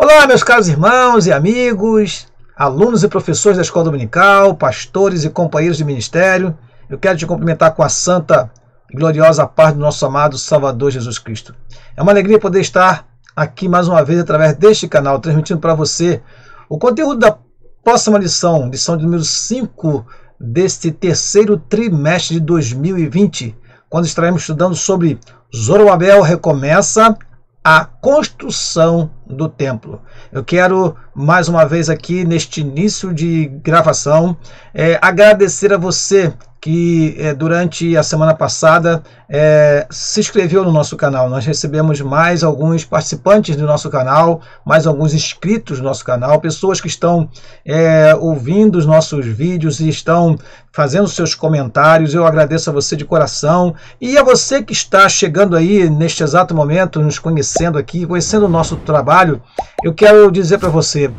Olá, meus caros irmãos e amigos, alunos e professores da Escola Dominical, pastores e companheiros de ministério. Eu quero te cumprimentar com a santa e gloriosa paz do nosso amado Salvador Jesus Cristo. É uma alegria poder estar aqui mais uma vez através deste canal, transmitindo para você o conteúdo da próxima lição de número 5 deste terceiro trimestre de 2020, quando estaremos estudando sobre Zorobabel recomeça a construção do templo. Eu quero mais uma vez aqui neste início de gravação agradecer a você que durante a semana passada se inscreveu no nosso canal. Nós recebemos mais alguns participantes do nosso canal, mais alguns inscritos do nosso canal, pessoas que estão ouvindo os nossos vídeos e estão fazendo seus comentários. Eu agradeço a você de coração e a você que está chegando aí neste exato momento, nos conhecendo aqui, conhecendo o nosso trabalho. Eu quero dizer para você,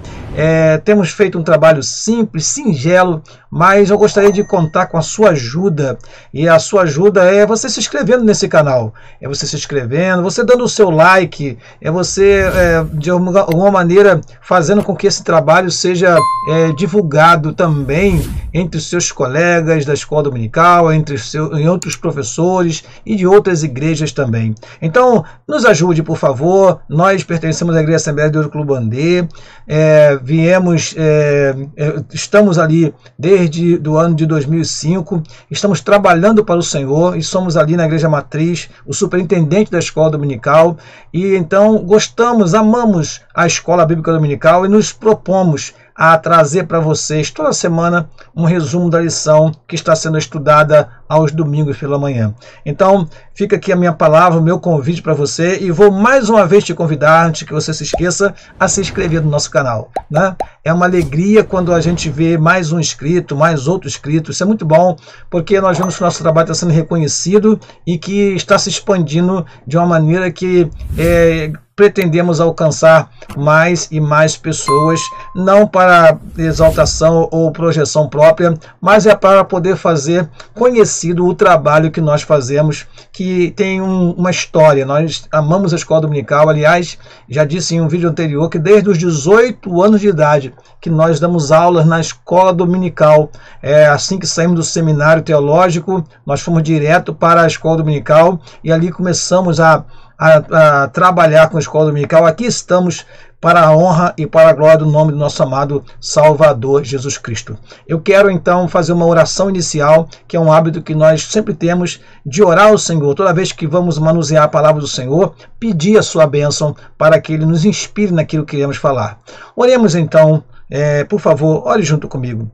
temos feito um trabalho simples, singelo, mas eu gostaria de contar com a sua ajuda, e a sua ajuda é você se inscrevendo nesse canal, é você se inscrevendo, você dando o seu like, é você de alguma maneira fazendo com que esse trabalho seja divulgado também entre os seus colegas da Escola Dominical, entre outros professores e de outras igrejas também. Então, nos ajude, por favor. Nós pertencemos à Igreja Assembleia de Deus do Clube Bandê, estamos ali desde o ano de 2005, estamos trabalhando para o Senhor e somos ali na Igreja Matriz, o superintendente da Escola Dominical, e então gostamos, amamos a Escola Bíblica Dominical e nos propomos a trazer para vocês toda semana um resumo da lição que está sendo estudada aos domingos pela manhã. Então, fica aqui a minha palavra, o meu convite para você, e vou mais uma vez te convidar, antes que você se esqueça, a se inscrever no nosso canal, né? É uma alegria quando a gente vê mais um inscrito, mais outro inscrito. Isso é muito bom, porque nós vemos que o nosso trabalho está sendo reconhecido e que está se expandindo de uma maneira que pretendemos alcançar mais e mais pessoas, não para exaltação ou projeção própria, mas é para poder fazer conhecido o trabalho que nós fazemos, que tem uma história. Nós amamos a Escola Dominical. Aliás, já disse em um vídeo anterior que desde os 18 anos de idade que nós damos aulas na Escola Dominical. Assim que saímos do seminário teológico, nós fomos direto para a Escola Dominical e ali começamos a trabalhar com a Escola Dominical. Aqui estamos para a honra e para a glória do nome do nosso amado Salvador Jesus Cristo. Eu quero então fazer uma oração inicial, que é um hábito que nós sempre temos, de orar ao Senhor. Toda vez que vamos manusear a palavra do Senhor, pedir a sua bênção para que Ele nos inspire naquilo que queremos falar. Oremos então, por favor, ore junto comigo.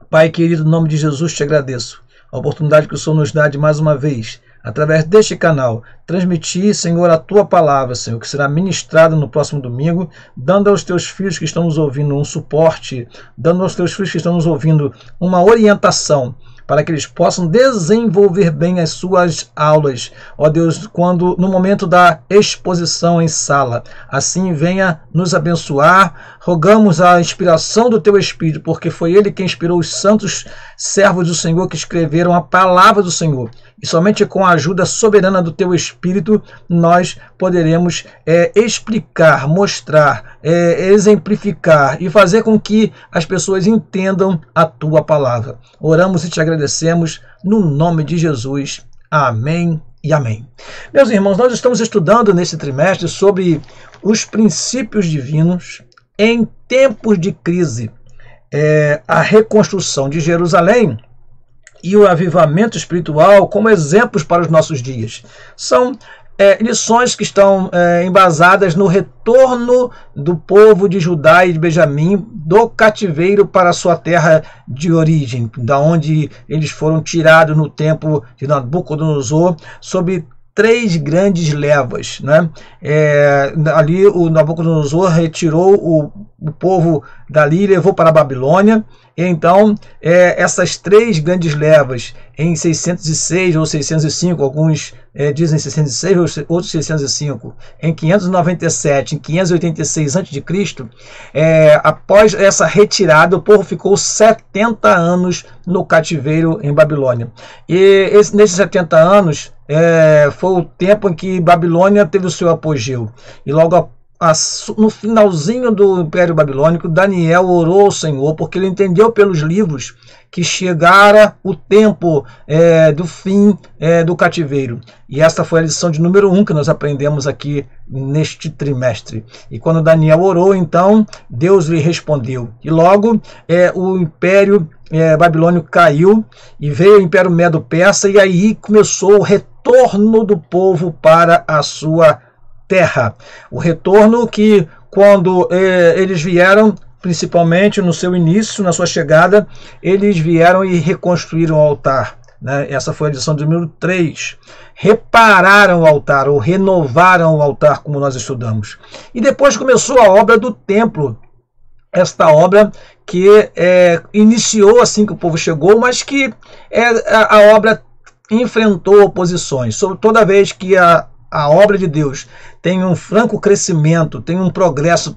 Pai querido, no nome de Jesus te agradeço a oportunidade que o Senhor nos dá de mais uma vez, através deste canal, transmitir, Senhor, a Tua palavra, Senhor, que será ministrada no próximo domingo, dando aos Teus filhos que estão nos ouvindo um suporte, dando aos Teus filhos que estão nos ouvindo uma orientação, para que eles possam desenvolver bem as suas aulas, ó Deus, no momento da exposição em sala. Assim venha nos abençoar. Rogamos a inspiração do Teu Espírito, porque foi Ele quem inspirou os santos servos do Senhor que escreveram a palavra do Senhor. E somente com a ajuda soberana do Teu Espírito nós poderemos explicar, mostrar, exemplificar e fazer com que as pessoas entendam a Tua palavra. Oramos e te agradecemos no nome de Jesus. Amém e amém. Meus irmãos, nós estamos estudando nesse trimestre sobre os princípios divinos em tempos de crise, a reconstrução de Jerusalém e o avivamento espiritual como exemplos para os nossos dias. São lições que estão embasadas no retorno do povo de Judá e de Benjamim do cativeiro para a sua terra de origem, da onde eles foram tirados no tempo de Nabucodonosor, sob 3 grandes levas, né? Ali o Nabucodonosor retirou o povo dali e levou para a Babilônia. E então, essas 3 grandes levas, em 606 ou 605, alguns dizem 606, outros 605, em 597, em 586 a.C., após essa retirada, o povo ficou 70 anos no cativeiro em Babilônia. E nesses 70 anos, foi o tempo em que Babilônia teve o seu apogeu. E logo no finalzinho do Império Babilônico, Daniel orou ao Senhor, porque ele entendeu pelos livros que chegara o tempo do fim do cativeiro. E esta foi a lição de número 1 que nós aprendemos aqui neste trimestre. E quando Daniel orou, então, Deus lhe respondeu. E logo o Império Babilônico caiu e veio o Império Medo-Persa, e aí começou o retorno do povo para a sua terra. O retorno que, quando eles vieram, principalmente no seu início, na sua chegada, eles vieram e reconstruíram o altar. Né? Essa foi a lição de número 3. Repararam o altar, ou renovaram o altar, como nós estudamos. E depois começou a obra do templo. Esta obra que iniciou assim que o povo chegou, mas que a obra enfrentou oposições. Toda vez que a obra de Deus tem um franco crescimento, tem um progresso,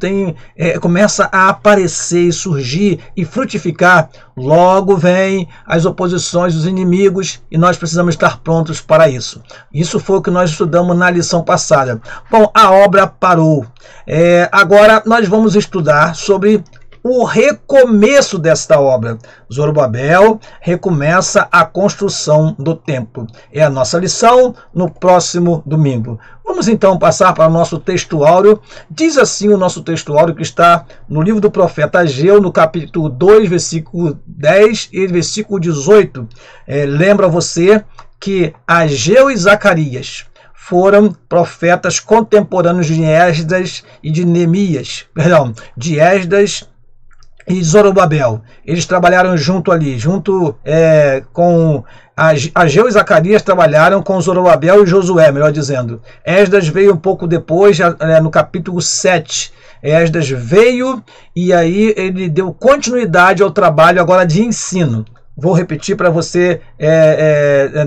começa a aparecer e surgir e frutificar, logo vem as oposições dos inimigos e nós precisamos estar prontos para isso. Isso foi o que nós estudamos na lição passada. Bom, a obra parou. Agora nós vamos estudar sobre o recomeço desta obra. Zorobabel recomeça a construção do templo. É a nossa lição no próximo domingo. Vamos então passar para o nosso textuário. Diz assim o nosso textuário, que está no livro do profeta Ageu, no capítulo 2, versículo 10 e versículo 18. Lembra você que Ageu e Zacarias foram profetas contemporâneos de Esdras e de Neemias, de Esdras e Zorobabel. Eles trabalharam junto com Ageu e Zacarias, trabalharam com Zorobabel e Josué, melhor dizendo. Esdras veio um pouco depois, no capítulo 7. Esdras veio e aí ele deu continuidade ao trabalho agora de ensino. Vou repetir para você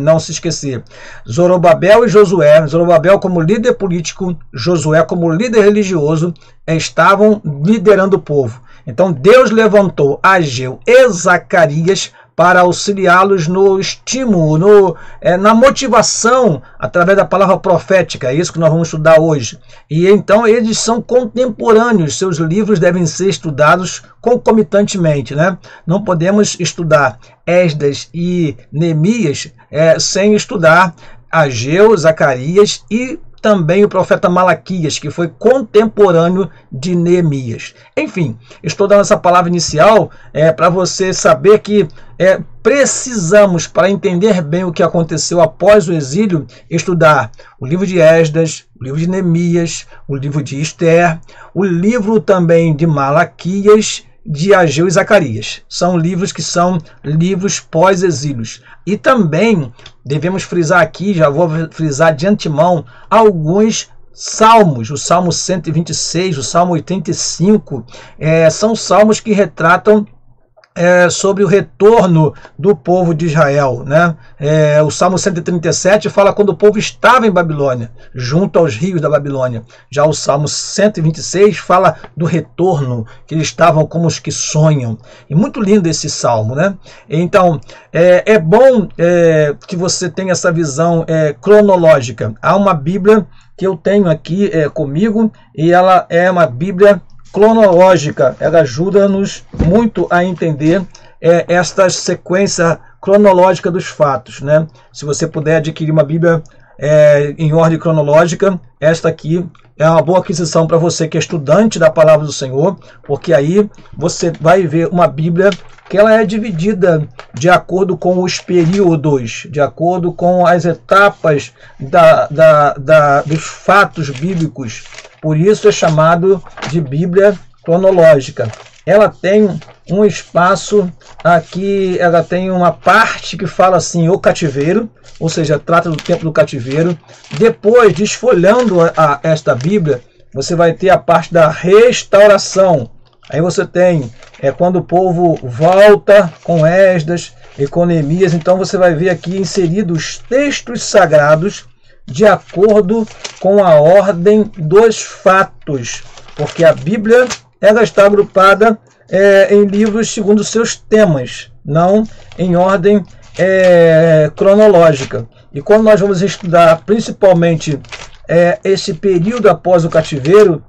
não se esquecer. Zorobabel e Josué, Zorobabel como líder político, Josué como líder religioso, estavam liderando o povo. Então Deus levantou Ageu e Zacarias para auxiliá-los no estímulo, na motivação, através da palavra profética. É isso que nós vamos estudar hoje. E então eles são contemporâneos, seus livros devem ser estudados concomitantemente, né? Não podemos estudar Esdras e Neemias sem estudar Ageu, Zacarias e também o profeta Malaquias, que foi contemporâneo de Neemias. Enfim, estou dando essa palavra inicial para você saber que precisamos, para entender bem o que aconteceu após o exílio, estudar o livro de Esdras, o livro de Neemias, o livro de Esther, o livro também de Malaquias, de Ageu e Zacarias. São livros que são livros pós-exílios. E também devemos frisar aqui, já vou frisar de antemão, alguns salmos. O Salmo 126, o Salmo 85, são salmos que retratam sobre o retorno do povo de Israel, né? O Salmo 137 fala quando o povo estava em Babilônia, junto aos rios da Babilônia. Já o Salmo 126 fala do retorno, que eles estavam como os que sonham. E muito lindo esse salmo, né? Então, é bom que você tenha essa visão cronológica. Há uma Bíblia que eu tenho aqui comigo, e ela é uma Bíblia cronológica. Ela ajuda-nos muito a entender esta sequência cronológica dos fatos, né? Se você puder adquirir uma Bíblia em ordem cronológica, esta aqui é uma boa aquisição para você que é estudante da Palavra do Senhor, porque aí você vai ver uma Bíblia que ela é dividida de acordo com os períodos, de acordo com as etapas dos fatos bíblicos. Por isso é chamado de Bíblia cronológica. Ela tem um espaço aqui, ela tem uma parte que fala assim, o cativeiro, ou seja, trata do tempo do cativeiro. Depois, desfolhando esta Bíblia, você vai ter a parte da restauração. Aí você tem quando o povo volta com Esdras e com Neemias. Então você vai ver aqui inseridos os textos sagrados de acordo com a ordem dos fatos, porque a Bíblia ela está agrupada em livros segundo seus temas, não em ordem cronológica. E quando nós vamos estudar principalmente esse período após o cativeiro,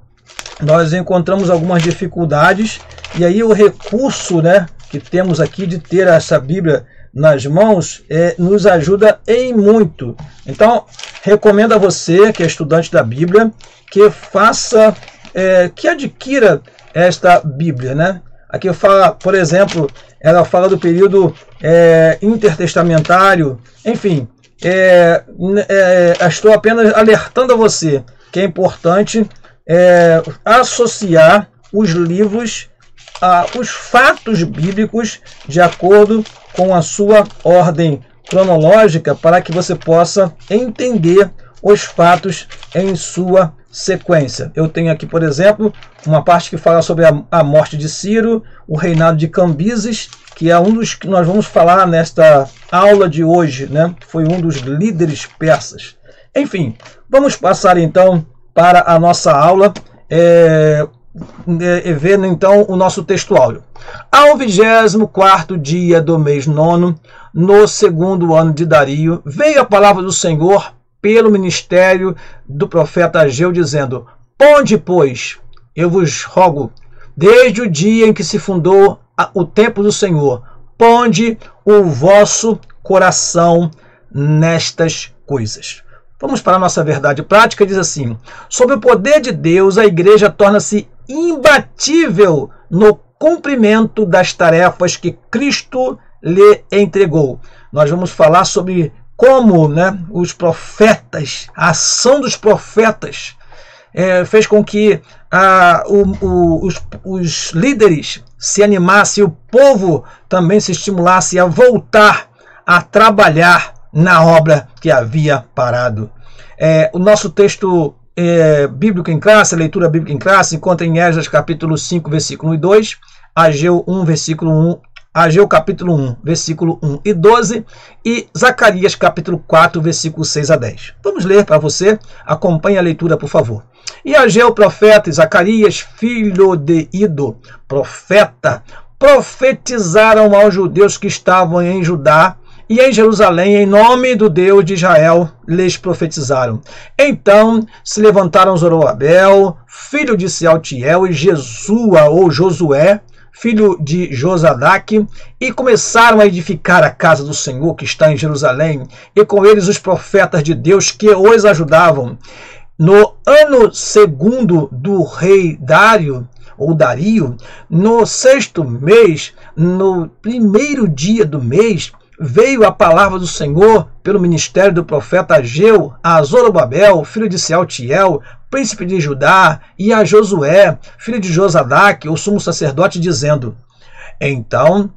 nós encontramos algumas dificuldades, e aí o recurso, né, que temos aqui de ter essa Bíblia nas mãos nos ajuda em muito. Então, recomendo a você que é estudante da Bíblia que faça, que adquira esta Bíblia, né? Aqui fala, por exemplo, ela fala do período intertestamentário, enfim, estou apenas alertando a você que é importante associar os livros os fatos bíblicos de acordo com a sua ordem cronológica, para que você possa entender os fatos em sua sequência. Eu tenho aqui, por exemplo, uma parte que fala sobre a morte de Ciro, o reinado de Cambises, que é um dos que nós vamos falar nesta aula de hoje, né? Foi um dos líderes persas. Enfim, vamos passar então para a nossa aula, vendo então o nosso texto áureo. Ao 24º dia do mês 9º, no 2º ano de Dario, veio a palavra do Senhor pelo ministério do profeta Ageu, dizendo: Ponde, pois, eu vos rogo, desde o dia em que se fundou o templo do Senhor, ponde o vosso coração nestas coisas. Vamos para a nossa verdade prática, diz assim: sob o poder de Deus, a igreja torna-se imbatível no cumprimento das tarefas que Cristo lhe entregou. Nós vamos falar sobre como, né, os profetas, a ação dos profetas fez com que os líderes se animassem, o povo também se estimulasse a voltar a trabalhar na obra que havia parado. O nosso texto bíblico em classe, a leitura bíblica em classe, encontra em Esdras capítulo 5, versículo 1 e 2, Ageu 1, versículo 1, Ageu capítulo 1, versículo 1 e 12, e Zacarias capítulo 4, versículo 6 a 10. Vamos ler para você, acompanhe a leitura, por favor. E Ageu, profeta, e Zacarias, filho de Ido, profeta, profetizaram aos judeus que estavam em Judá e em Jerusalém, em nome do Deus de Israel, lhes profetizaram. Então se levantaram Zorobabel, filho de Sealtiel, e Jesua ou Josué, filho de Josadaque, e começaram a edificar a casa do Senhor que está em Jerusalém, e com eles os profetas de Deus que os ajudavam. No ano 2º do rei Dario, no 6º mês, no 1º dia do mês, veio a palavra do Senhor pelo ministério do profeta Ageu a Zorobabel, filho de Sealtiel, príncipe de Judá, e a Josué, filho de Josadaque, o sumo sacerdote, dizendo: Então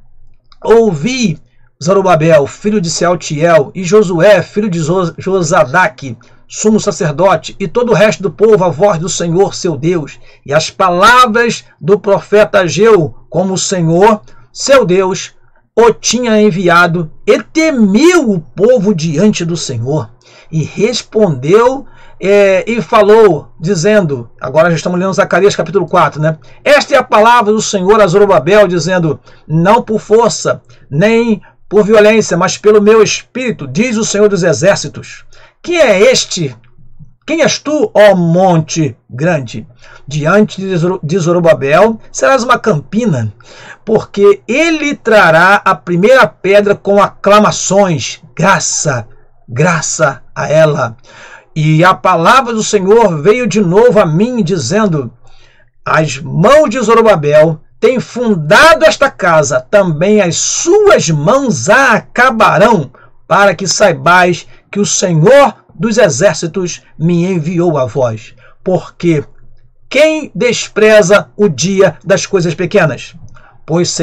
ouvi Zorobabel, filho de Sealtiel, e Josué, filho de Josadaque, sumo sacerdote, e todo o resto do povo, a voz do Senhor, seu Deus, e as palavras do profeta Ageu, como o Senhor, seu Deus, o tinha enviado, e temeu o povo diante do Senhor, e respondeu e falou, dizendo, agora já estamos lendo Zacarias capítulo 4, né? Esta é a palavra do Senhor a Zorobabel, dizendo: não por força, nem por violência, mas pelo meu espírito, diz o Senhor dos exércitos. Quem é este? Quem és tu, ó monte grande? Diante de Zorobabel serás uma campina, porque ele trará a primeira pedra com aclamações, graça, graça a ela. E a palavra do Senhor veio de novo a mim, dizendo: as mãos de Zorobabel têm fundado esta casa, também as suas mãos a acabarão, para que saibais que o Senhor dos exércitos me enviou a vós. Porque quem despreza o dia das coisas pequenas? Pois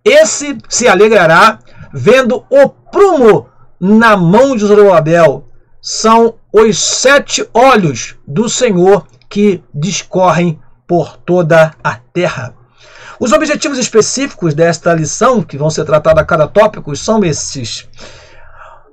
esse se alegrará vendo o prumo na mão de Zorobabel. São os 7 olhos do Senhor que discorrem por toda a terra. Os objetivos específicos desta lição, que vão ser tratados a cada tópico, são esses.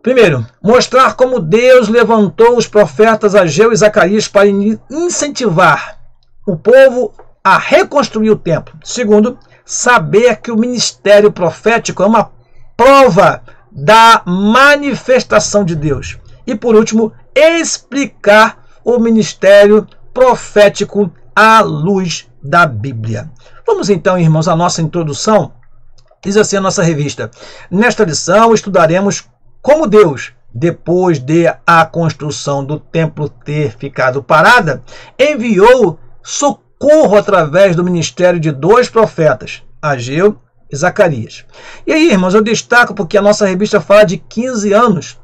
Primeiro, mostrar como Deus levantou os profetas Ageu e Zacarias para incentivar o povo a reconstruir o templo. Segundo, saber que o ministério profético é uma prova da manifestação de Deus. E por último, explicar o ministério profético à luz da Bíblia. Vamos então, irmãos, à nossa introdução. Diz assim a nossa revista: nesta lição estudaremos como Deus, depois de a construção do templo ter ficado parada, enviou socorro através do ministério de 2 profetas, Ageu e Zacarias. E aí, irmãos, eu destaco porque a nossa revista fala de 15 anos.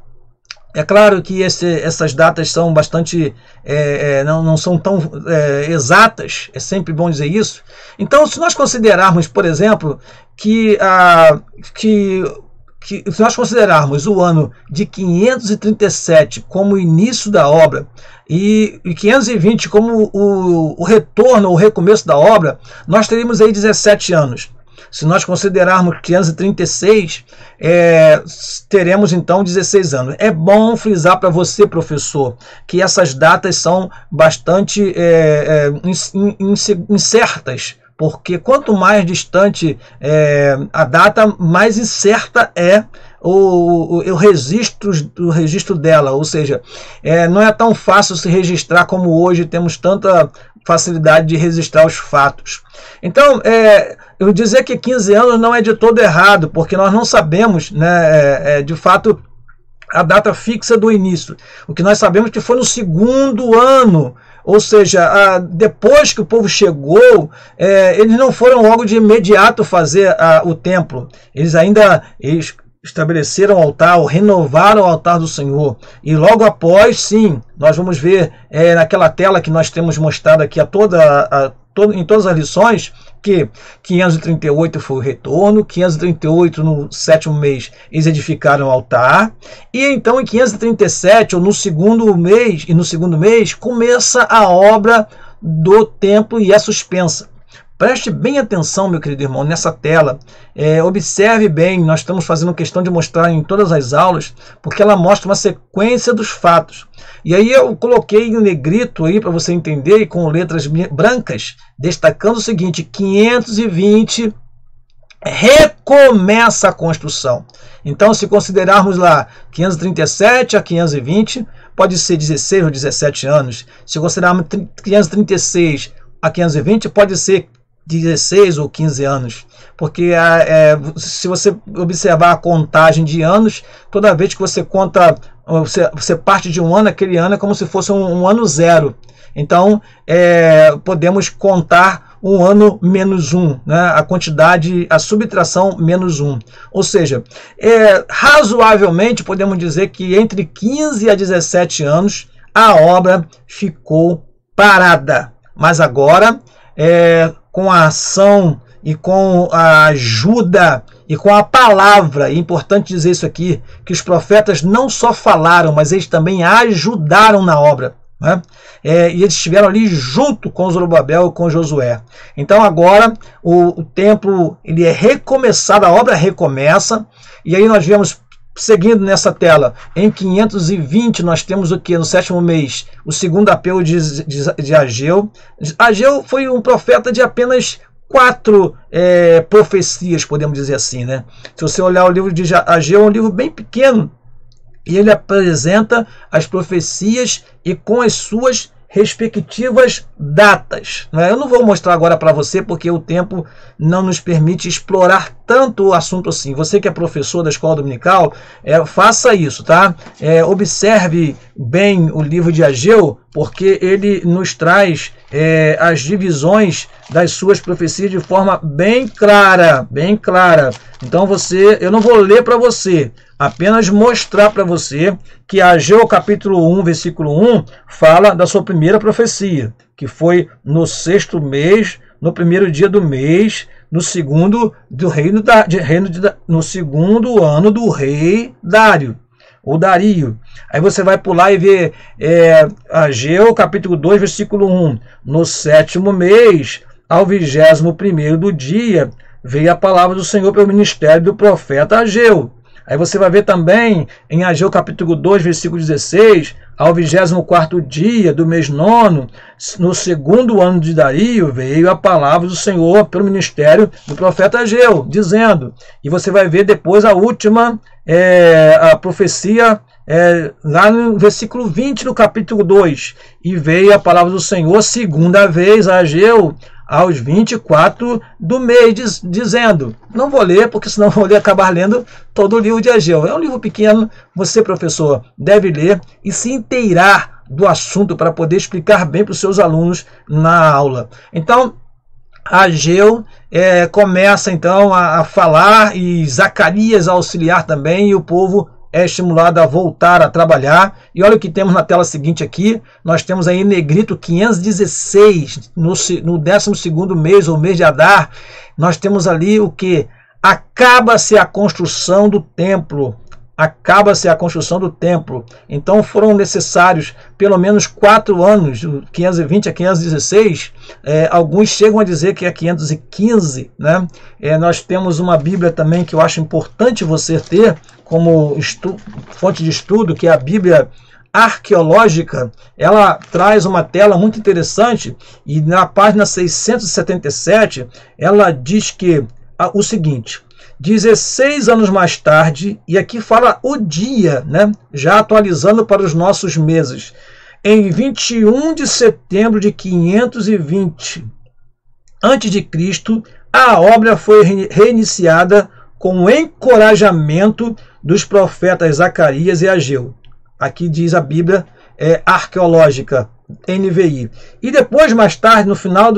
É claro que essas datas são bastante, não são tão exatas, é sempre bom dizer isso. Então, se nós considerarmos, por exemplo, que se nós considerarmos o ano de 537 como o início da obra e 520 como o retorno, o recomeço da obra, nós teríamos aí 17 anos. Se nós considerarmos 536, teremos então 16 anos. É bom frisar para você, professor, que essas datas são bastante incertas, porque quanto mais distante a data, mais incerta é o registro dela, ou seja, não é tão fácil se registrar como hoje temos tanta facilidade de registrar os fatos. Então, eu dizer que 15 anos não é de todo errado, porque nós não sabemos, né, de fato, a data fixa do início. O que nós sabemos é que foi no 2º ano, ou seja, depois que o povo chegou, eles não foram logo de imediato fazer o templo. Eles estabeleceram o altar, ou renovaram o altar do Senhor. E logo após, sim, nós vamos ver naquela tela que nós temos mostrado aqui em todas as lições, que 538 foi o retorno, 538 no 7º mês eles edificaram o altar, e então em 537, ou no 2º mês, começa a obra do templo e é suspensa. Preste bem atenção, meu querido irmão, nessa tela. Observe bem, nós estamos fazendo questão de mostrar em todas as aulas, porque ela mostra uma sequência dos fatos. E aí eu coloquei em negrito aí para você entender, e com letras brancas, destacando o seguinte: 520 recomeça a construção. Então, se considerarmos lá 537 a 520, pode ser 16 ou 17 anos. Se considerarmos 536 a 520, pode ser 16 ou 15 anos, porque se você observar a contagem de anos, toda vez que você conta, você parte de um ano, aquele ano é como se fosse um ano zero. Então, podemos contar um ano menos 1, né? A quantidade, a subtração menos 1. Ou seja, razoavelmente podemos dizer que entre 15 a 17 anos a obra ficou parada. Mas agora, com a ação e com a ajuda e com a palavra, é importante dizer isso aqui, que os profetas não só falaram, mas eles também ajudaram na obra, né? E eles estiveram ali junto com Zorobabel e com Josué. Então agora o templo ele é recomeçado, a obra recomeça, e aí nós vemos, seguindo nessa tela, em 520 nós temos o que? No 7º mês, o segundo apelo de Ageu. Ageu foi um profeta de apenas 4 profecias, podemos dizer assim, né? Se você olhar o livro de Ageu, é um livro bem pequeno, e ele apresenta as profecias e com as suas respectivas datas. Eu não vou mostrar agora para você, porque o tempo não nos permite explorar tanto o assunto assim. Você que é professor da escola dominical, faça isso, tá? Observe bem o livro de Ageu, porque ele nos traz as divisões das suas profecias de forma bem clara, bem clara. Então eu não vou ler para você, apenas mostrar para você que Ageu capítulo 1, versículo 1, fala da sua primeira profecia, que foi no 6º mês, no 1º dia do mês, no segundo ano do rei Dário, ou Dario. Aí você vai pular e ver Ageu capítulo 2, versículo 1. No 7º mês, ao 21º do dia, veio a palavra do Senhor pelo ministério do profeta Ageu. Aí você vai ver também em Ageu capítulo 2, versículo 16, ao 24º dia do mês 9º, no 2º ano de Dario, veio a palavra do Senhor pelo ministério do profeta Ageu, dizendo, e você vai ver depois a última, a profecia, lá no versículo 20 do capítulo 2, e veio a palavra do Senhor segunda vez a Ageu, aos 24 do mês, dizendo, não vou ler, porque senão vou acabar lendo todo o livro de Ageu. É um livro pequeno, você, professor, deve ler e se inteirar do assunto para poder explicar bem para os seus alunos na aula. Então, Ageu começa então a falar, e Zacarias a auxiliar também, e o povo é estimulado a voltar a trabalhar. E olha o que temos na tela seguinte aqui. Nós temos aí em negrito 516, no 12º mês, ou mês de Adar. Nós temos ali o que? Acaba-se a construção do templo. Acaba-se a construção do templo. Então foram necessários pelo menos 4 anos, 520 a 516. Alguns chegam a dizer que é 515. Né? Nós temos uma Bíblia também que eu acho importante você ter como fonte de estudo, que é a Bíblia Arqueológica. Ela traz uma tela muito interessante, e na página 677 ela diz que o seguinte: 16 anos mais tarde, e aqui fala o dia, né? Já atualizando para os nossos meses, em 21 de setembro de 520 a.C., a obra foi reiniciada com o encorajamento dos profetas Zacarias e Ageu. Aqui diz a Bíblia Arqueológica, NVI. E depois, mais tarde, no final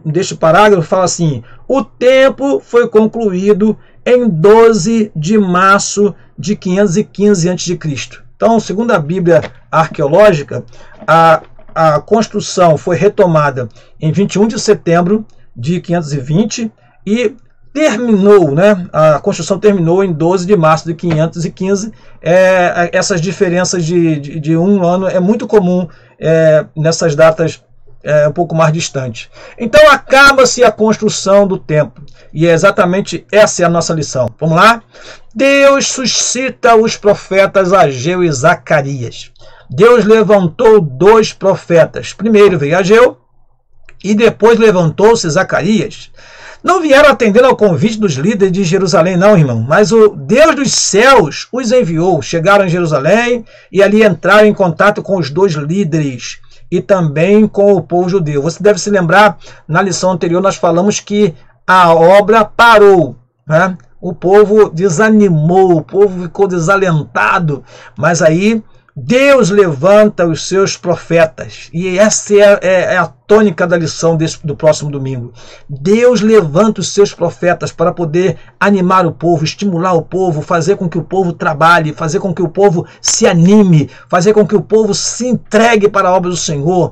deste parágrafo, fala assim: o tempo foi concluído em 12 de março de 515 a.C. Então, segundo a Bíblia Arqueológica, a construção foi retomada em 21 de setembro de 520 e terminou, né? A construção terminou em 12 de março de 515. Essas diferenças de um ano é muito comum nessas datas um pouco mais distantes. Então acaba-se a construção do templo, e exatamente essa é a nossa lição. Vamos lá? Deus suscita os profetas Ageu e Zacarias. Deus levantou 2 profetas. Primeiro veio Ageu e depois levantou-se Zacarias. Não vieram atendendo ao convite dos líderes de Jerusalém, não, irmão, mas o Deus dos céus os enviou. Chegaram em Jerusalém e ali entraram em contato com os 2 líderes e também com o povo judeu. Você deve se lembrar, na lição anterior nós falamos que a obra parou, né? O povo desanimou, o povo ficou desalentado, mas aí Deus levanta os seus profetas, e essa é a tônica da lição do próximo domingo. Deus levanta os seus profetas para poder animar o povo, estimular o povo, fazer com que o povo trabalhe, fazer com que o povo se anime, fazer com que o povo se entregue para a obra do Senhor.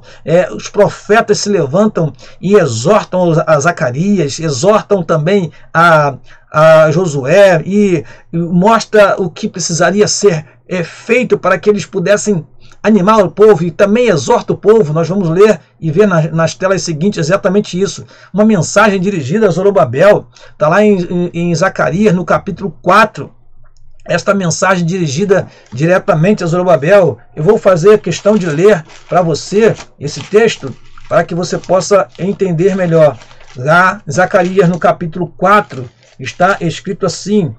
Os profetas se levantam e exortam a Zacarias, exortam também a Josué, e mostra o que precisaria ser feito para que eles pudessem animar o povo, e também exorta o povo. Nós vamos ler e ver nas telas seguintes exatamente isso. Uma mensagem dirigida a Zorobabel, está lá em Zacarias, no capítulo 4. Esta mensagem dirigida diretamente a Zorobabel. Eu vou fazer questão de ler para você esse texto, para que você possa entender melhor. Lá, Zacarias, no capítulo 4, está escrito assim: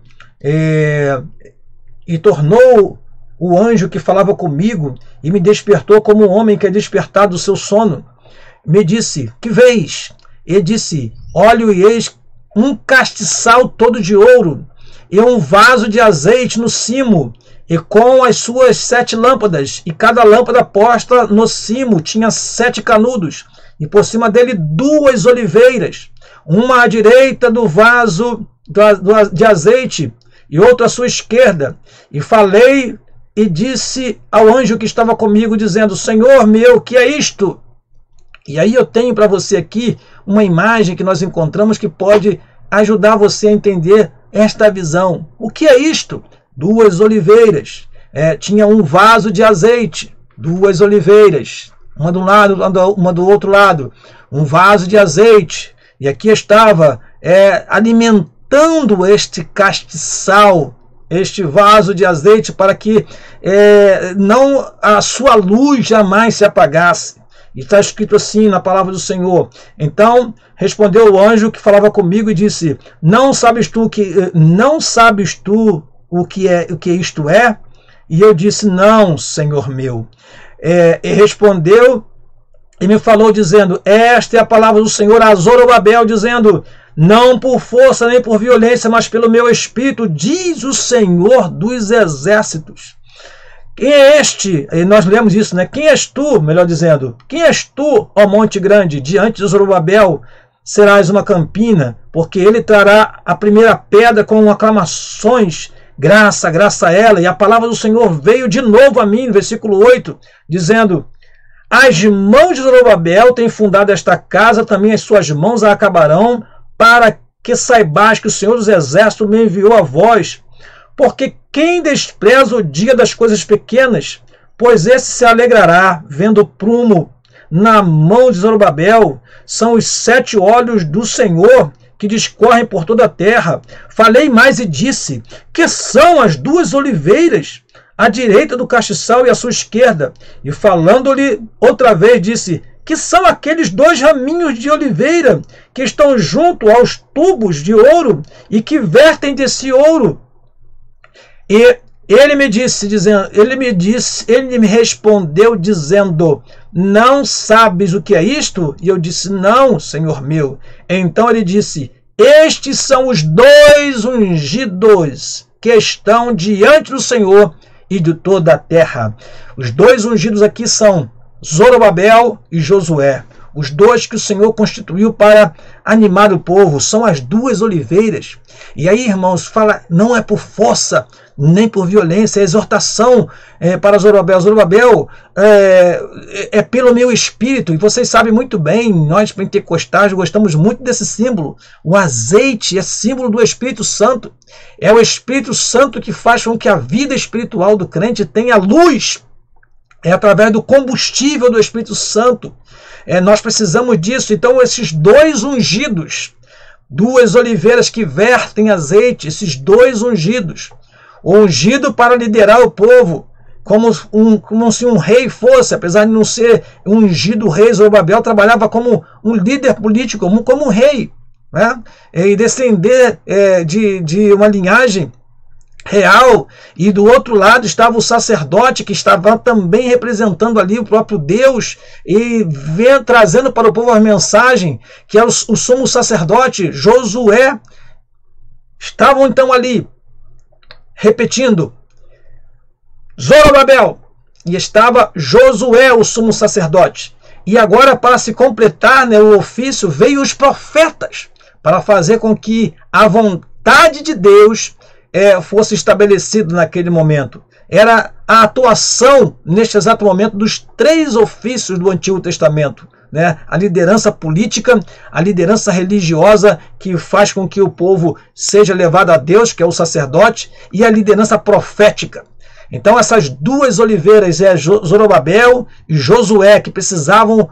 e tornou o anjo que falava comigo e me despertou como um homem que é despertado do seu sono. Me disse: que vês? E disse: olho e eis um castiçal todo de ouro e um vaso de azeite no cimo, e com as suas 7 lâmpadas, e cada lâmpada posta no cimo tinha 7 canudos, e por cima dele 2 oliveiras, uma à direita do vaso de azeite e outra à sua esquerda. E falei e disse ao anjo que estava comigo, dizendo: Senhor meu, que é isto? E aí eu tenho para você aqui uma imagem que nós encontramos que pode ajudar você a entender esta visão. O que é isto? 2 oliveiras. Tinha um vaso de azeite, 2 oliveiras, uma de um lado, uma do outro lado, um vaso de azeite. E aqui estava alimentando este castiçal este vaso de azeite para que não a sua luz jamais se apagasse. E está escrito assim na palavra do Senhor. Então respondeu o anjo que falava comigo e disse: não sabes tu o que isto é? E eu disse: não, Senhor meu. E respondeu e me falou dizendo: esta é a palavra do Senhor a Zorobabel, dizendo: não por força nem por violência, mas pelo meu espírito, diz o Senhor dos exércitos. Quem é este? E nós lemos isso, né? Quem és tu, melhor dizendo, quem és tu, ó monte grande? Diante de Zorobabel serás uma campina, porque ele trará a primeira pedra com aclamações, graça, graça a ela. E a palavra do Senhor veio de novo a mim, no versículo 8, dizendo: as mãos de Zorobabel têm fundado esta casa, também as suas mãos a acabarão, para que saibais que o Senhor dos exércitos me enviou a vós. Porque quem despreza o dia das coisas pequenas, pois esse se alegrará, vendo o prumo na mão de Zorobabel. São os 7 olhos do Senhor que discorrem por toda a terra. Falei mais e disse: que são as 2 oliveiras, à direita do castiçal e à sua esquerda? E falando-lhe outra vez, disse: que são aqueles 2 raminhos de oliveira que estão junto aos tubos de ouro e que vertem desse ouro? E ele me respondeu dizendo: não sabes o que é isto? E eu disse: não, Senhor meu. Então ele disse: estes são os 2 ungidos que estão diante do Senhor e de toda a terra. Os 2 ungidos aqui são Zorobabel e Josué, os 2 que o Senhor constituiu para animar o povo. São as 2 oliveiras. E aí, irmãos, fala, não é por força nem por violência, é exortação para Zorobabel. Zorobabel, é pelo meu espírito. E vocês sabem muito bem, nós pentecostais gostamos muito desse símbolo. O azeite é símbolo do Espírito Santo. É o Espírito Santo que faz com que a vida espiritual do crente tenha luz. É através do combustível do Espírito Santo. Nós precisamos disso. Então esses 2 ungidos, 2 oliveiras que vertem azeite, esses 2 ungidos, ungido para liderar o povo, como se um rei fosse, apesar de não ser ungido o rei. Zorobabel trabalhava como um líder político, como um rei, né? E descender de uma linhagem real. E do outro lado estava o sacerdote, que estava também representando ali o próprio Deus e trazendo para o povo a mensagem, que era o sumo sacerdote Josué. Estavam então ali repetindo Zorobabel, e estava Josué, o sumo sacerdote. E agora, para se completar, né, o ofício, veio os profetas para fazer com que a vontade de Deus fosse estabelecida naquele momento. Era a atuação, neste exato momento, dos 3 ofícios do Antigo Testamento, né? A liderança política, a liderança religiosa, que faz com que o povo seja levado a Deus, que é o sacerdote, e a liderança profética. Então essas 2 oliveiras, Zorobabel e Josué, que precisavam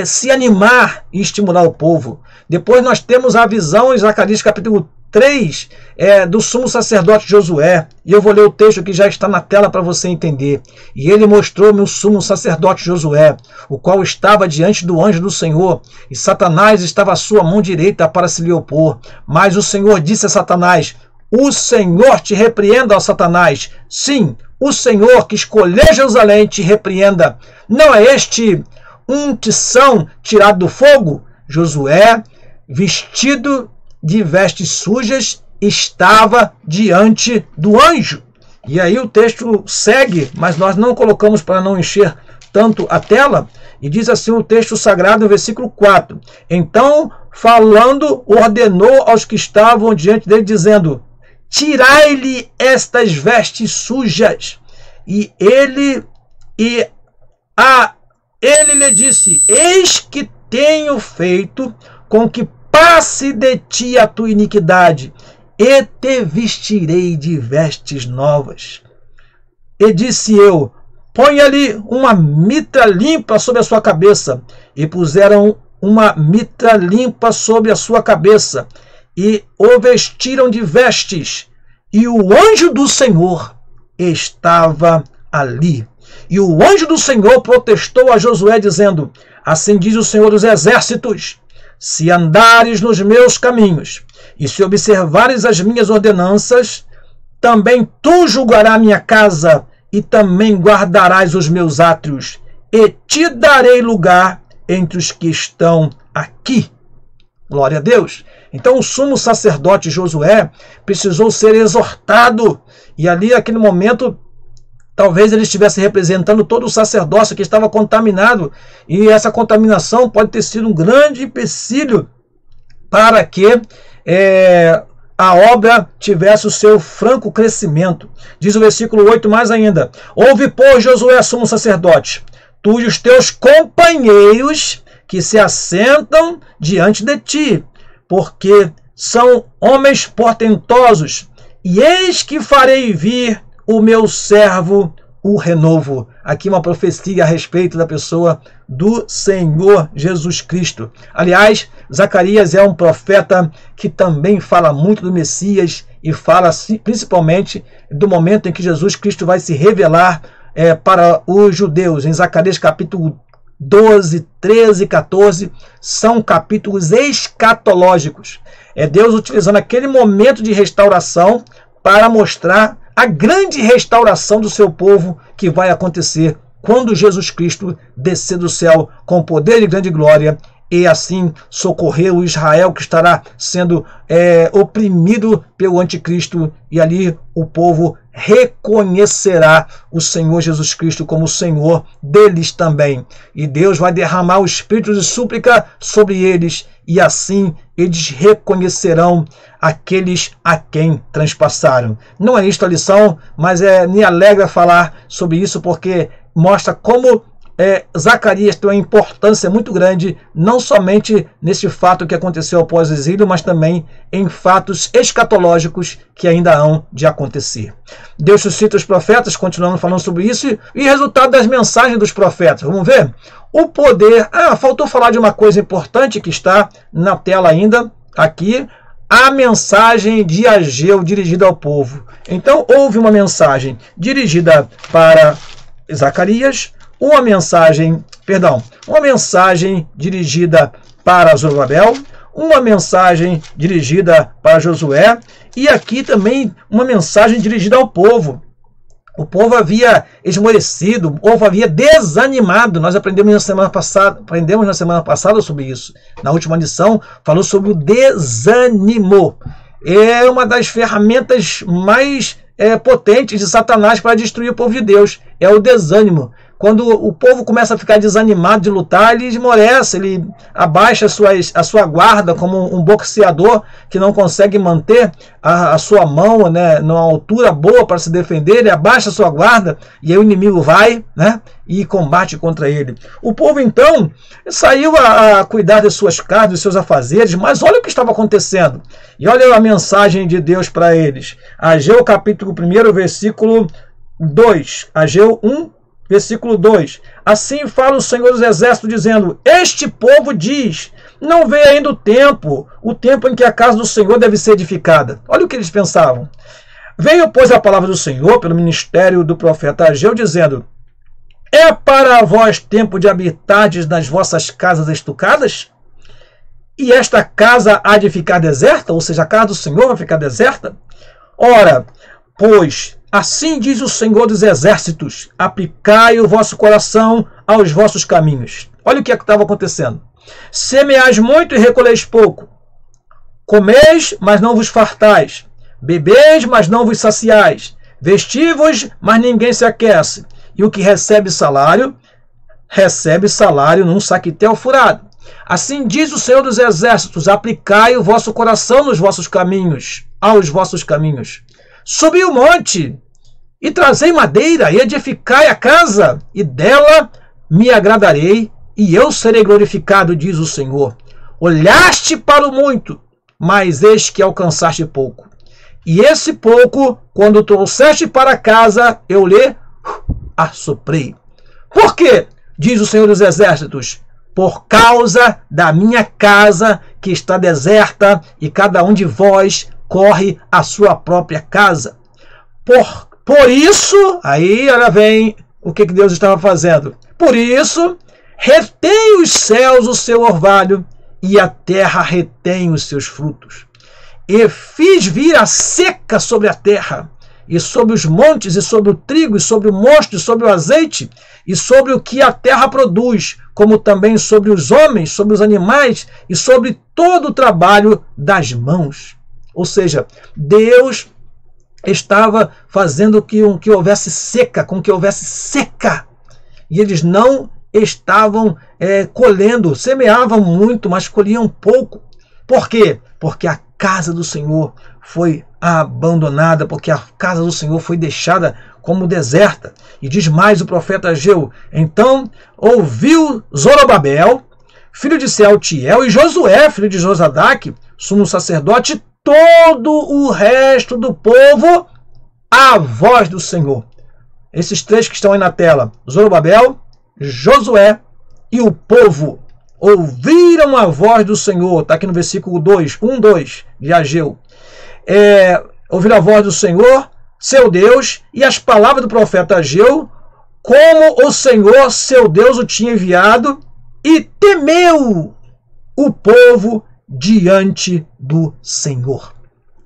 se animar e estimular o povo. Depois nós temos a visão em Zacarias capítulo 3 do sumo sacerdote Josué, e eu vou ler o texto que já está na tela para você entender. E ele mostrou-me o sumo sacerdote Josué, o qual estava diante do anjo do Senhor, e Satanás estava à sua mão direita para se lhe opor. Mas o Senhor disse a Satanás: o Senhor te repreenda, ó Satanás. Sim, o Senhor que escolheu Jerusalém te repreenda. Não é este um tição tirado do fogo? Josué, vestido de vestes sujas, estava diante do anjo. E aí o texto segue, mas nós não colocamos para não encher tanto a tela, e diz assim o texto sagrado no versículo 4: então, falando, ordenou aos que estavam diante dele, dizendo: tirai-lhe estas vestes sujas. E ele lhe disse: eis que tenho feito com que passe de ti a tua iniquidade, e te vestirei de vestes novas. E disse eu: põe-lhe uma mitra limpa sobre a sua cabeça. E puseram uma mitra limpa sobre a sua cabeça, e o vestiram de vestes, e o anjo do Senhor estava ali. E o anjo do Senhor protestou a Josué, dizendo: assim diz o Senhor dos Exércitos, se andares nos meus caminhos e se observares as minhas ordenanças, também tu julgarás a minha casa e também guardarás os meus átrios, e te darei lugar entre os que estão aqui. Glória a Deus. Então o sumo sacerdote Josué precisou ser exortado, e ali, naquele momento, talvez ele estivesse representando todo o sacerdócio que estava contaminado, e essa contaminação pode ter sido um grande empecilho para que a obra tivesse o seu franco crescimento. Diz o versículo 8 mais ainda: ouve, pois, Josué, sumo sacerdote, tu e os teus companheiros que se assentam diante de ti, porque são homens portentosos, e eis que farei vir o meu servo, o renovo. Aqui uma profecia a respeito da pessoa do Senhor Jesus Cristo. Aliás, Zacarias é um profeta que também fala muito do Messias e fala principalmente do momento em que Jesus Cristo vai se revelar para os judeus. Em Zacarias capítulo 12, 13 e 14 são capítulos escatológicos. É Deus utilizando aquele momento de restauração para mostrar a grande restauração do seu povo que vai acontecer quando Jesus Cristo descer do céu com poder e grande glória, e assim socorrer o Israel que estará sendo oprimido pelo anticristo, e ali o povo reconhecerá o Senhor Jesus Cristo como o Senhor deles também. E Deus vai derramar o espírito de súplica sobre eles, e assim eles reconhecerão aqueles a quem transpassaram. Não é isto a lição, mas me alegra falar sobre isso, porque mostra como Zacarias tem uma importância muito grande, não somente nesse fato que aconteceu após o exílio, mas também em fatos escatológicos que ainda hão de acontecer. Deus suscita os profetas, continuando falando sobre isso, e resultado das mensagens dos profetas. Vamos ver? O poder... faltou falar de uma coisa importante que está na tela ainda, aqui, a mensagem de Ageu dirigida ao povo. Então, houve uma mensagem dirigida para Zacarias, uma mensagem dirigida para Zorobabel, uma mensagem dirigida para Josué, e aqui também uma mensagem dirigida ao povo. O povo havia esmorecido, o povo havia desanimado. Nós aprendemos na semana passada sobre isso. Na última lição, falou sobre o desânimo. É uma das ferramentas mais potentes de Satanás para destruir o povo de Deus. É o desânimo. Quando o povo começa a ficar desanimado de lutar, ele esmorece, ele abaixa a sua guarda, como um boxeador que não consegue manter a sua mão, né, numa altura boa para se defender. Ele abaixa a sua guarda e aí o inimigo vai, né, e combate contra ele. O povo então saiu a cuidar de suas casas, de seus afazeres, mas olha o que estava acontecendo. E olha a mensagem de Deus para eles. Ageu capítulo 1, versículo 2. Ageu 1, versículo 2. Assim fala o Senhor dos Exércitos, dizendo: este povo diz, não veio ainda o tempo em que a casa do Senhor deve ser edificada. Olha o que eles pensavam. Veio, pois, a palavra do Senhor pelo ministério do profeta Ageu, dizendo: é para vós tempo de habitardes nas vossas casas estucadas? E esta casa há de ficar deserta? Ou seja, a casa do Senhor vai ficar deserta? Ora, pois, assim diz o Senhor dos Exércitos: aplicai o vosso coração aos vossos caminhos. Olha o que estava acontecendo. Semeais muito e recolheis pouco. Comeis, mas não vos fartais. Bebeis, mas não vos saciais. Vestivos, mas ninguém se aquece. E o que recebe salário num saquetel furado. Assim diz o Senhor dos Exércitos: aplicai o vosso coração nos vossos caminhos, aos vossos caminhos. Subi o monte, e trazei madeira, e edificai a casa, e dela me agradarei, e eu serei glorificado, diz o Senhor. Olhaste para o muito, mas eis que alcançaste pouco. E esse pouco, quando trouxeste para casa, eu lhe assoprei. Por quê? Diz o Senhor dos Exércitos: por causa da minha casa que está deserta, e cada um de vós corre a sua própria casa. Por isso, aí ela vem o que Deus estava fazendo. Por isso, retém os céus o seu orvalho, e a terra retém os seus frutos. E fiz vir a seca sobre a terra, e sobre os montes, e sobre o trigo, e sobre o mosto, e sobre o azeite, e sobre o que a terra produz, como também sobre os homens, sobre os animais, e sobre todo o trabalho das mãos. Ou seja, Deus estava fazendo com que houvesse seca, e eles não estavam colhendo, semeavam muito, mas colhiam pouco. Por quê? Porque a casa do Senhor foi abandonada, porque a casa do Senhor foi deixada como deserta. E diz mais o profeta Ageu: então ouviu Zorobabel, filho de Sealtiel, e Josué, filho de Josadaque, sumo sacerdote, todo o resto do povo, a voz do Senhor. Esses três que estão aí na tela, Zorobabel, Josué e o povo, ouviram a voz do Senhor. Está aqui no versículo 2, 1-2 de Ageu. Ouviram a voz do Senhor, seu Deus, e as palavras do profeta Ageu, como o Senhor, seu Deus, o tinha enviado, e temeu o povo diante do Senhor.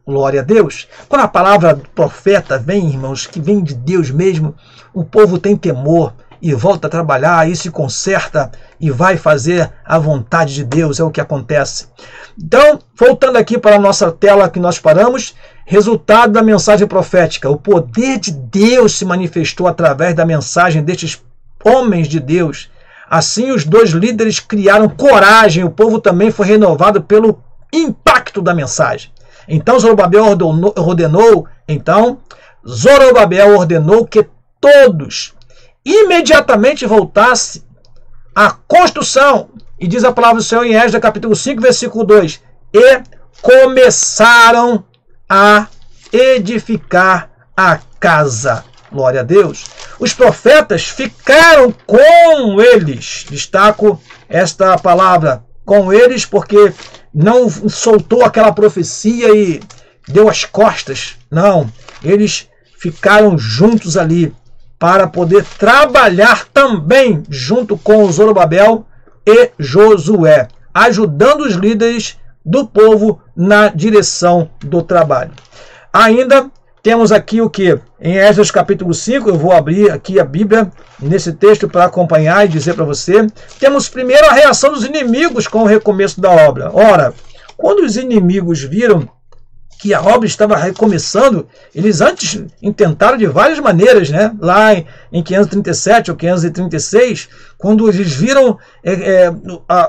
Glória a Deus. Quando a palavra do profeta vem, irmãos, que vem de Deus mesmo, o povo tem temor e volta a trabalhar, e se conserta e vai fazer a vontade de Deus. É o que acontece. Então, voltando aqui para a nossa tela que nós paramos, resultado da mensagem profética. O poder de Deus se manifestou através da mensagem destes homens de Deus. Assim, os dois líderes criaram coragem. O povo também foi renovado pelo impacto da mensagem. Então Zorobabel ordenou que todos imediatamente voltassem à construção. E diz a palavra do Senhor em Esdras, capítulo 5, versículo 2. E começaram a edificar a casa. Glória a Deus. Os profetas ficaram com eles. Destaco esta palavra, com eles, porque não soltou aquela profecia e deu as costas. Não, eles ficaram juntos ali para poder trabalhar também junto com Zorobabel e Josué, ajudando os líderes do povo na direção do trabalho. Ainda temos aqui o que? Em Esdras capítulo 5, eu vou abrir aqui a Bíblia nesse texto para acompanhar e dizer para você. Temos primeiro a reação dos inimigos com o recomeço da obra. Ora, quando os inimigos viram que a obra estava recomeçando, eles antes intentaram de várias maneiras, né? Lá em 537 ou 536, quando eles viram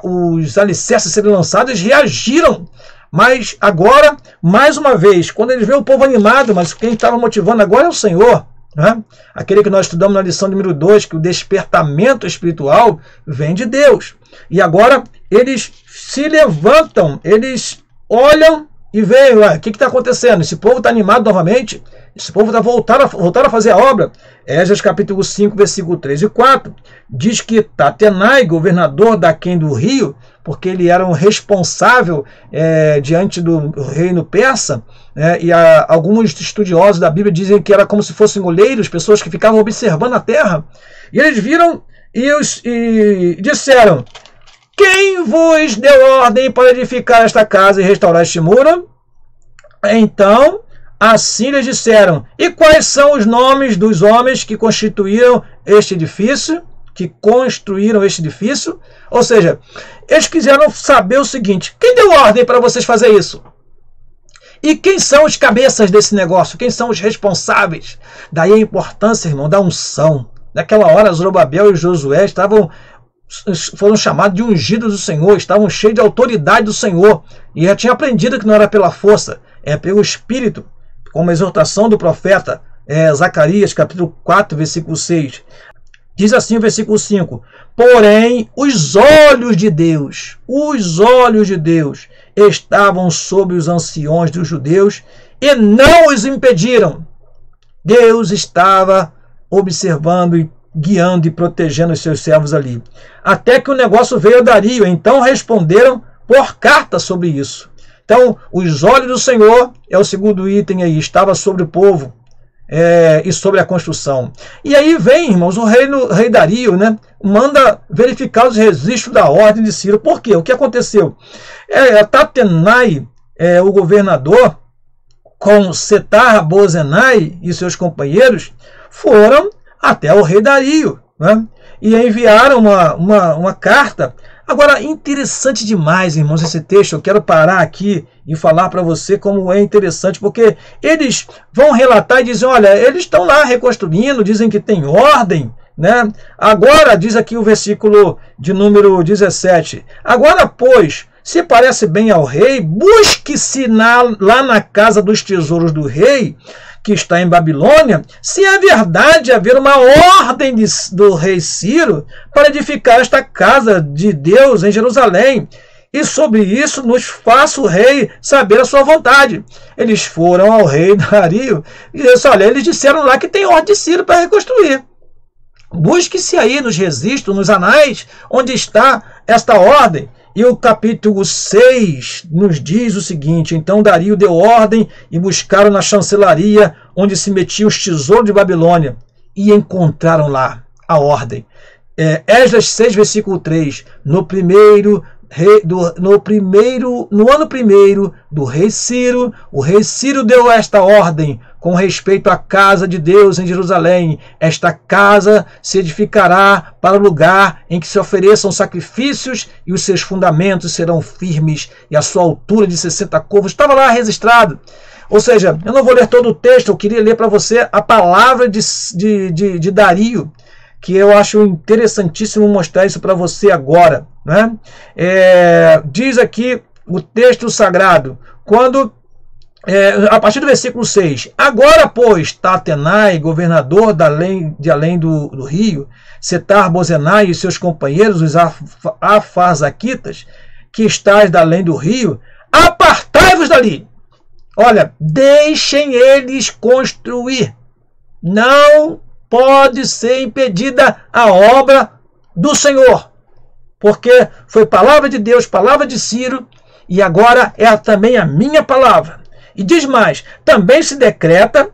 os alicerces serem lançados, eles reagiram. Mas agora, mais uma vez, quando eles veem o povo animado, mas quem estava motivando agora é o Senhor, né? Aquele que nós estudamos na lição número 2, que o despertamento espiritual vem de Deus. E agora eles se levantam, eles olham e veem, o que está acontecendo? Esse povo está animado novamente? Esse povo está voltando a fazer a obra? Esdras capítulo 5, versículo 3 e 4, diz que Tatenai, governador daquém do rio, porque ele era um responsável diante do reino persa, e alguns estudiosos da Bíblia dizem que era como se fossem oleiros, pessoas que ficavam observando a terra, e eles viram e disseram: quem vos deu ordem para edificar esta casa e restaurar este muro? Então, assim lhes disseram: e quais são os nomes dos homens que constituíram este edifício? Que construíram este edifício? Ou seja, eles quiseram saber o seguinte: quem deu ordem para vocês fazer isso? E quem são os cabeças desse negócio? Quem são os responsáveis? Daí a importância, irmão, da unção. Naquela hora, Zorobabel e Josué foram chamados de ungidos do Senhor, estavam cheios de autoridade do Senhor, e já tinha aprendido que não era pela força, é pelo Espírito, como a exortação do profeta Zacarias, capítulo 4, versículo 6. Diz assim o versículo 5: porém, os olhos de Deus estavam sobre os anciões dos judeus e não os impediram. Deus estava observando e guiando e protegendo os seus servos ali. Até que o negócio veio a Dario, então responderam por carta sobre isso. Então, os olhos do Senhor, é o segundo item aí, estava sobre o povo e sobre a construção. E aí vem, irmãos, o rei Dario, né, manda verificar os registros da ordem de Ciro. Por quê? O que aconteceu? Tatenai, o governador, com Setar-Bozenai e seus companheiros, foram até o rei Dario, né, e enviaram uma carta. Agora, interessante demais, irmãos, esse texto. Eu quero parar aqui e falar para você como é interessante, porque eles vão relatar e dizem, olha, eles estão lá reconstruindo, dizem que tem ordem, né? Agora, diz aqui o versículo de número 17, agora, pois, se parece bem ao rei, busque-se lá na casa dos tesouros do rei, que está em Babilônia, se é verdade haver uma ordem do rei Ciro para edificar esta casa de Deus em Jerusalém, e sobre isso nos faça o rei saber a sua vontade. Eles foram ao rei Dario e disseram, olha, eles disseram lá que tem ordem de Ciro para reconstruir. Busque-se aí nos registros, nos anais, onde está esta ordem. E o capítulo 6 nos diz o seguinte, então Dario deu ordem e buscaram na chancelaria onde se metiam os tesouros de Babilônia e encontraram lá a ordem. Esdras 6, versículo 3, no ano primeiro do rei Ciro, o rei Ciro deu esta ordem com respeito à casa de Deus em Jerusalém. Esta casa se edificará para o lugar em que se ofereçam sacrifícios e os seus fundamentos serão firmes e a sua altura de 60 côvados. Estava lá registrado. Ou seja, eu não vou ler todo o texto, eu queria ler para você a palavra de Dario, que eu acho interessantíssimo mostrar isso para você agora, né? Diz aqui o texto sagrado, a partir do versículo 6, agora, pois, Tatenai, governador de além do rio, Setar-Bozenai e seus companheiros, os Afarzaquitas, que estáis da além do rio, apartai-vos dali. Olha, deixem eles construir. Não pode ser impedida a obra do Senhor, porque foi palavra de Deus, palavra de Ciro, e agora é também a minha palavra. E diz mais, também se decreta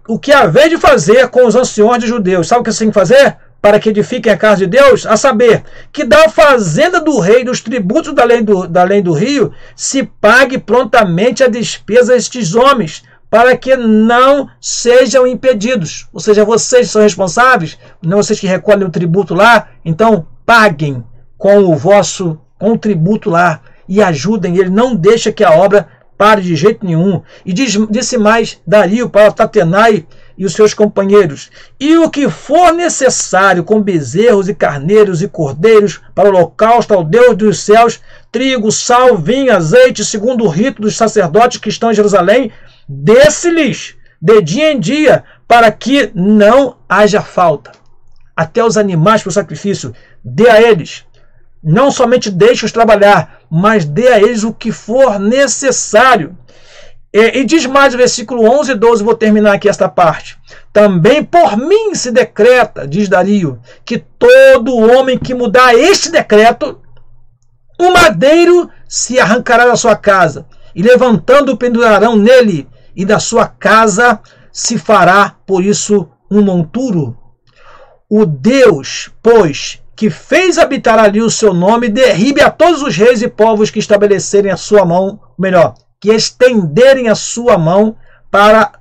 o que haver de fazer com os anciões de judeus. Sabe o que você tem que fazer para que edifiquem a casa de Deus? A saber, que da fazenda do rei, dos tributos da além do rio, se pague prontamente a despesa a estes homens, para que não sejam impedidos. Ou seja, vocês são responsáveis, não vocês que recolhem o tributo lá, então paguem com o tributo lá e ajudem ele, não deixa que a obra pare de jeito nenhum. E disse mais Dario para Tatenai e os seus companheiros, e o que for necessário com bezerros e carneiros e cordeiros para o holocausto ao Deus dos céus, trigo, sal, vinho, azeite, segundo o rito dos sacerdotes que estão em Jerusalém, desse-lhes de dia em dia, para que não haja falta. Até os animais para o sacrifício, dê a eles. Não somente deixe-os trabalhar, mas dê a eles o que for necessário. E diz mais o versículo 11 e 12, vou terminar aqui esta parte. Também por mim se decreta, diz Dario, que todo homem que mudar este decreto, o madeiro se arrancará da sua casa, e levantando pendurarão nele, e da sua casa se fará, por isso, um monturo. O Deus, pois, que fez habitar ali o seu nome, derribe a todos os reis e povos que estabelecerem a sua mão, melhor, que estenderem a sua mão para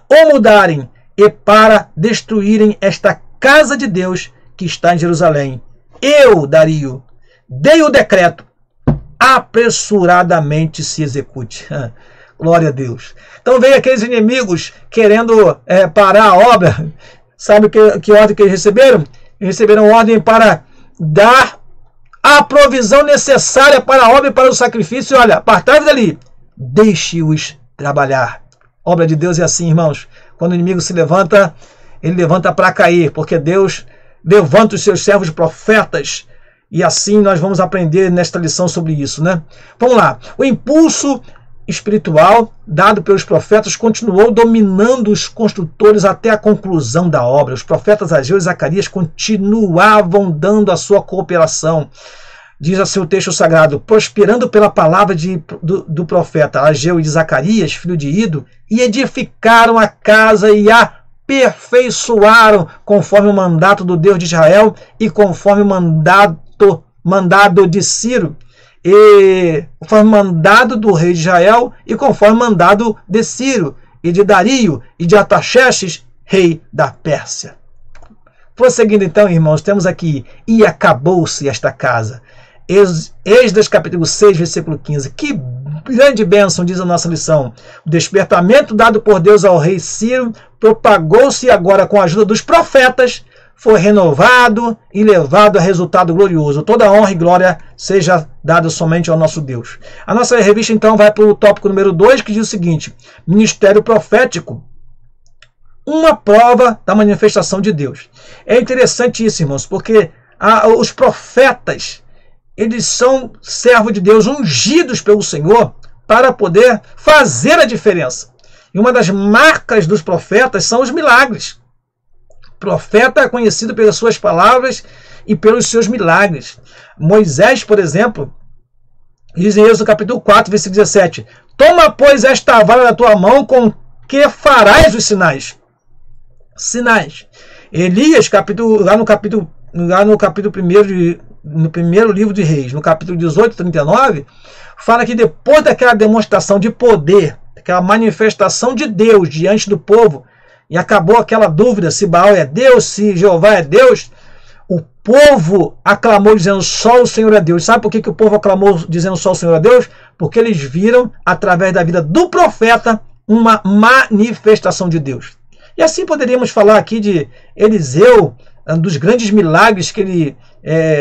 o mudarem e para destruírem esta casa de Deus que está em Jerusalém. Eu, Dario, dei o decreto, apressuradamente se execute. Glória a Deus. Então veio aqueles inimigos querendo parar a obra. Sabe que ordem que eles receberam? Eles receberam ordem para dar a provisão necessária para a obra e para o sacrifício. Olha, apartai-vos dali, deixe-os trabalhar. A obra de Deus é assim, irmãos. Quando o inimigo se levanta, ele levanta para cair, porque Deus levanta os seus servos profetas. E assim nós vamos aprender nesta lição sobre isso, né? Vamos lá. O impulso espiritual dado pelos profetas continuou dominando os construtores até a conclusão da obra. Os profetas Ageu e Zacarias continuavam dando a sua cooperação. diz assim o texto sagrado, prosperando pela palavra do profeta Ageu e de Zacarias, filho de Ido, e edificaram a casa e a aperfeiçoaram conforme o mandato do Deus de Israel e conforme o mandado de Ciro, e conforme o mandado do rei de Israel e conforme o mandado de Ciro, e de Dario, e de Artaxerxes, rei da Pérsia. Prosseguindo então, irmãos, temos aqui, e acabou-se esta casa. Êxodo capítulo 6, versículo 15. Que grande bênção, diz a nossa lição. O despertamento dado por Deus ao rei Ciro propagou-se agora com a ajuda dos profetas, foi renovado e levado a resultado glorioso. Toda honra e glória seja dada somente ao nosso Deus. A nossa revista então vai para o tópico número 2, que diz o seguinte: ministério profético, uma prova da manifestação de Deus. É interessante isso, irmãos, porque os profetas, eles são servos de Deus, ungidos pelo Senhor, para poder fazer a diferença. E uma das marcas dos profetas são os milagres. O profeta é conhecido pelas suas palavras e pelos seus milagres. Moisés, por exemplo, diz em Êxodo capítulo 4, versículo 17: toma, pois, esta vara da tua mão, com que farás os sinais. Sinais. Elias, lá no capítulo 1, no primeiro livro de Reis, no capítulo 18, 39, fala que depois daquela demonstração de poder, aquela manifestação de Deus diante do povo, e acabou aquela dúvida se Baal é Deus, se Jeová é Deus, o povo aclamou dizendo só o Senhor é Deus. Sabe por que o povo aclamou dizendo só o Senhor é Deus? Porque eles viram, através da vida do profeta, uma manifestação de Deus. E assim poderíamos falar aqui de Eliseu, dos grandes milagres que ele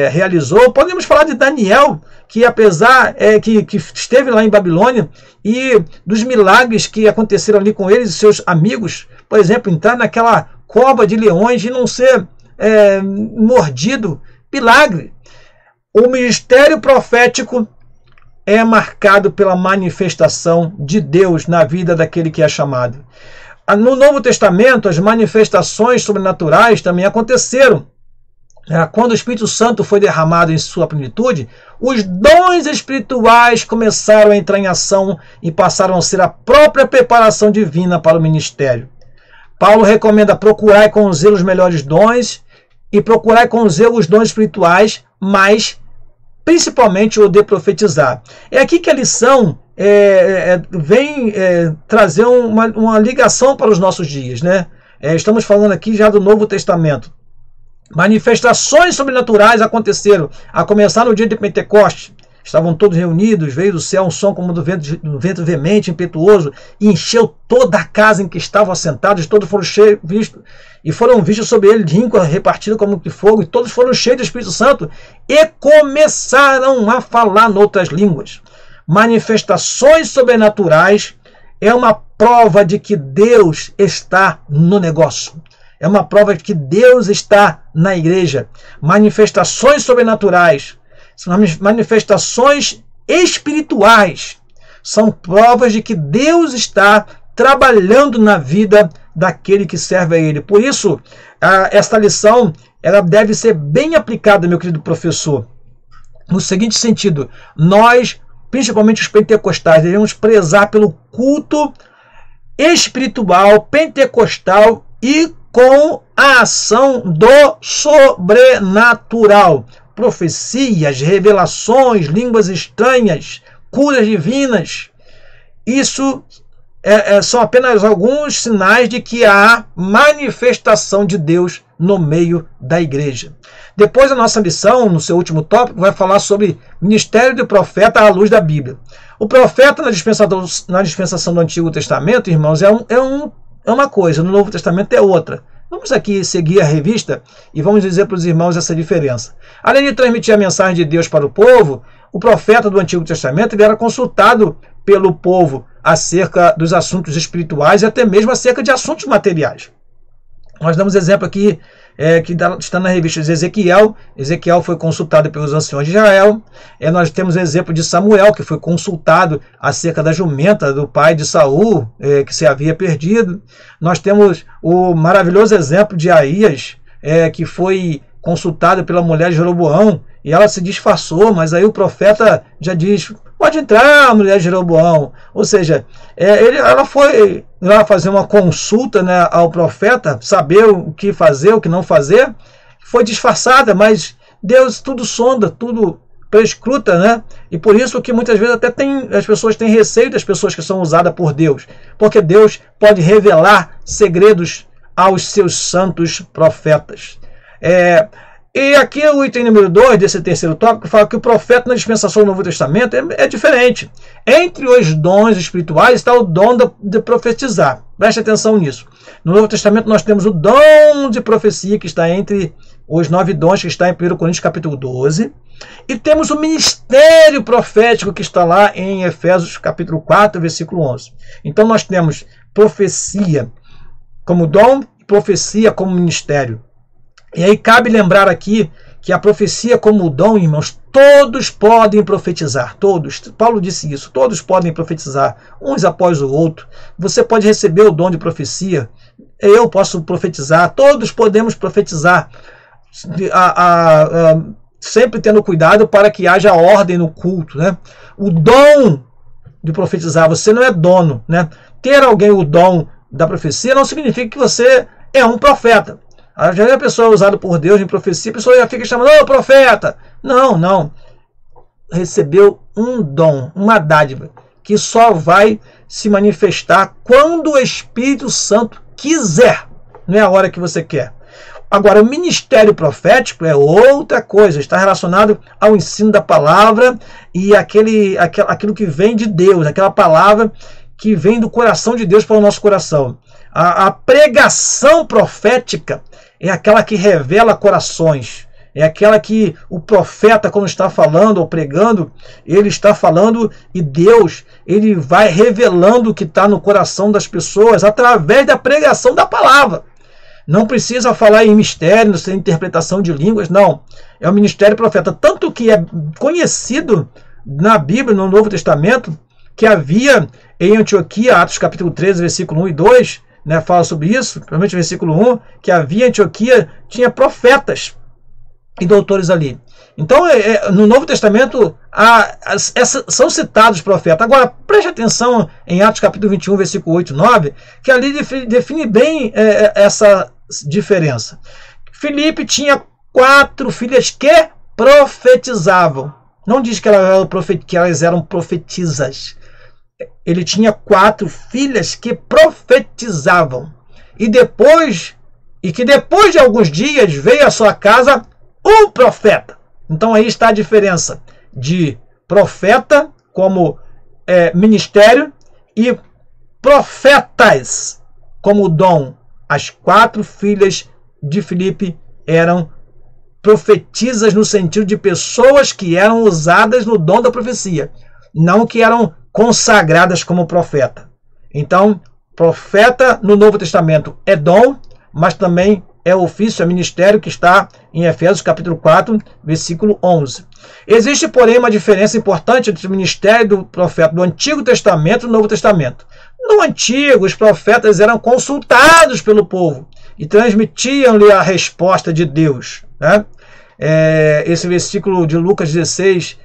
realizou. Podemos falar de Daniel, que apesar que esteve lá em Babilônia, e dos milagres que aconteceram ali com eles e seus amigos. Por exemplo, entrar naquela cova de leões e não ser mordido. Milagre. O ministério profético é marcado pela manifestação de Deus na vida daquele que é chamado. No Novo Testamento, as manifestações sobrenaturais também aconteceram. Quando o Espírito Santo foi derramado em sua plenitude, os dons espirituais começaram a entrar em ação e passaram a ser a própria preparação divina para o ministério. Paulo recomenda procurar com zelo os melhores dons e procurar com zelo os dons espirituais, mas principalmente o de profetizar. É aqui que a lição vem trazer uma ligação para os nossos dias, né? Estamos falando aqui já do Novo Testamento. Manifestações sobrenaturais aconteceram, a começar no dia de Pentecostes. Estavam todos reunidos, veio do céu um som como do vento veemente, impetuoso, e encheu toda a casa em que estavam assentados. Todos foram foram vistos sobre ele língua repartida como de fogo, e todos foram cheios do Espírito Santo e começaram a falar noutras línguas. Manifestações sobrenaturais é uma prova de que Deus está no negócio. É uma prova de que Deus está na igreja. Manifestações sobrenaturais, manifestações espirituais, são provas de que Deus está trabalhando na vida daquele que serve a Ele. Por isso, esta lição ela deve ser bem aplicada, meu querido professor, no seguinte sentido: nós, principalmente os pentecostais, devemos prezar pelo culto espiritual, pentecostal e com a ação do sobrenatural. Profecias, revelações, línguas estranhas, curas divinas. Isso são apenas alguns sinais de que há manifestação de Deus no meio da igreja. Depois a nossa lição, no seu último tópico, vai falar sobre ministério do profeta à luz da Bíblia. O profeta na dispensação do Antigo Testamento, irmãos, é uma coisa, no Novo Testamento é outra. Vamos aqui seguir a revista e vamos dizer para os irmãos essa diferença. Além de transmitir a mensagem de Deus para o povo, o profeta do Antigo Testamento ele era consultado pelo povo acerca dos assuntos espirituais e até mesmo acerca de assuntos materiais. Nós damos exemplo aqui que está na revista de Ezequiel. Ezequiel foi consultado pelos anciões de Israel. Nós temos o exemplo de Samuel, que foi consultado acerca da jumenta do pai de Saul, que se havia perdido. Nós temos o maravilhoso exemplo de Aías, que foi consultada pela mulher de Jeroboão, e ela se disfarçou, mas aí o profeta já diz, pode entrar, mulher de Jeroboão. Ou seja, ela foi lá fazer uma consulta, né, ao profeta, saber o que fazer, o que não fazer, foi disfarçada, mas Deus tudo sonda, tudo prescruta, né? E por isso que muitas vezes até as pessoas têm receio das pessoas que são usadas por Deus, porque Deus pode revelar segredos aos seus santos profetas. E aqui o item número 2 desse terceiro tópico fala que o profeta na dispensação do Novo Testamento é diferente. Entre os dons espirituais está o dom de profetizar. Preste atenção nisso. No Novo Testamento nós temos o dom de profecia, que está entre os 9 dons, que está em 1 Coríntios capítulo 12. E temos o ministério profético, que está lá em Efésios capítulo 4, versículo 11. Então nós temos profecia como dom e profecia como ministério. E aí cabe lembrar aqui que a profecia como dom, irmãos, todos podem profetizar, todos. Paulo disse isso, todos podem profetizar, uns após o outro. Você pode receber o dom de profecia, eu posso profetizar, todos podemos profetizar, sempre tendo cuidado para que haja ordem no culto, né? O dom de profetizar, você não é dono, né? Ter alguém o dom da profecia não significa que você é um profeta. Já é a pessoa usada por Deus em profecia, a pessoa já fica chamando, ô profeta! Não, não. Recebeu um dom, uma dádiva, que só vai se manifestar quando o Espírito Santo quiser. Não é a hora que você quer. Agora, o ministério profético é outra coisa, está relacionado ao ensino da palavra e aquilo que vem de Deus, aquela palavra que vem do coração de Deus para o nosso coração. A pregação profética é aquela que revela corações. É aquela que o profeta, quando está falando ou pregando, ele está falando e Deus, ele vai revelando o que está no coração das pessoas através da pregação da palavra. Não precisa falar em mistério, sem interpretação de línguas, não. É o ministério profeta. Tanto que é conhecido na Bíblia, no Novo Testamento, que havia em Antioquia, Atos capítulo 13, versículo 1 e 2, né, fala sobre isso, principalmente o versículo 1, que havia em Antioquia, tinha profetas e doutores ali. Então, no Novo Testamento, são citados profetas. Agora, preste atenção em Atos capítulo 21, versículo 8 e 9, que ali define bem essa diferença. Filipe tinha 4 filhas que profetizavam. Não diz que elas eram profetisas. Ele tinha 4 filhas que profetizavam. E que depois de alguns dias veio à sua casa um profeta. Então aí está a diferença de profeta como ministério e profetas como dom. As 4 filhas de Filipe eram profetisas no sentido de pessoas que eram usadas no dom da profecia, não que eram consagradas como profeta. Então, profeta no Novo Testamento é dom, mas também é ofício, é ministério, que está em Efésios capítulo 4, versículo 11. Existe, porém, uma diferença importante entre o ministério do profeta do Antigo Testamento e do Novo Testamento. No Antigo, os profetas eram consultados pelo povo e transmitiam-lhe a resposta de Deus, né? Esse versículo de Lucas 16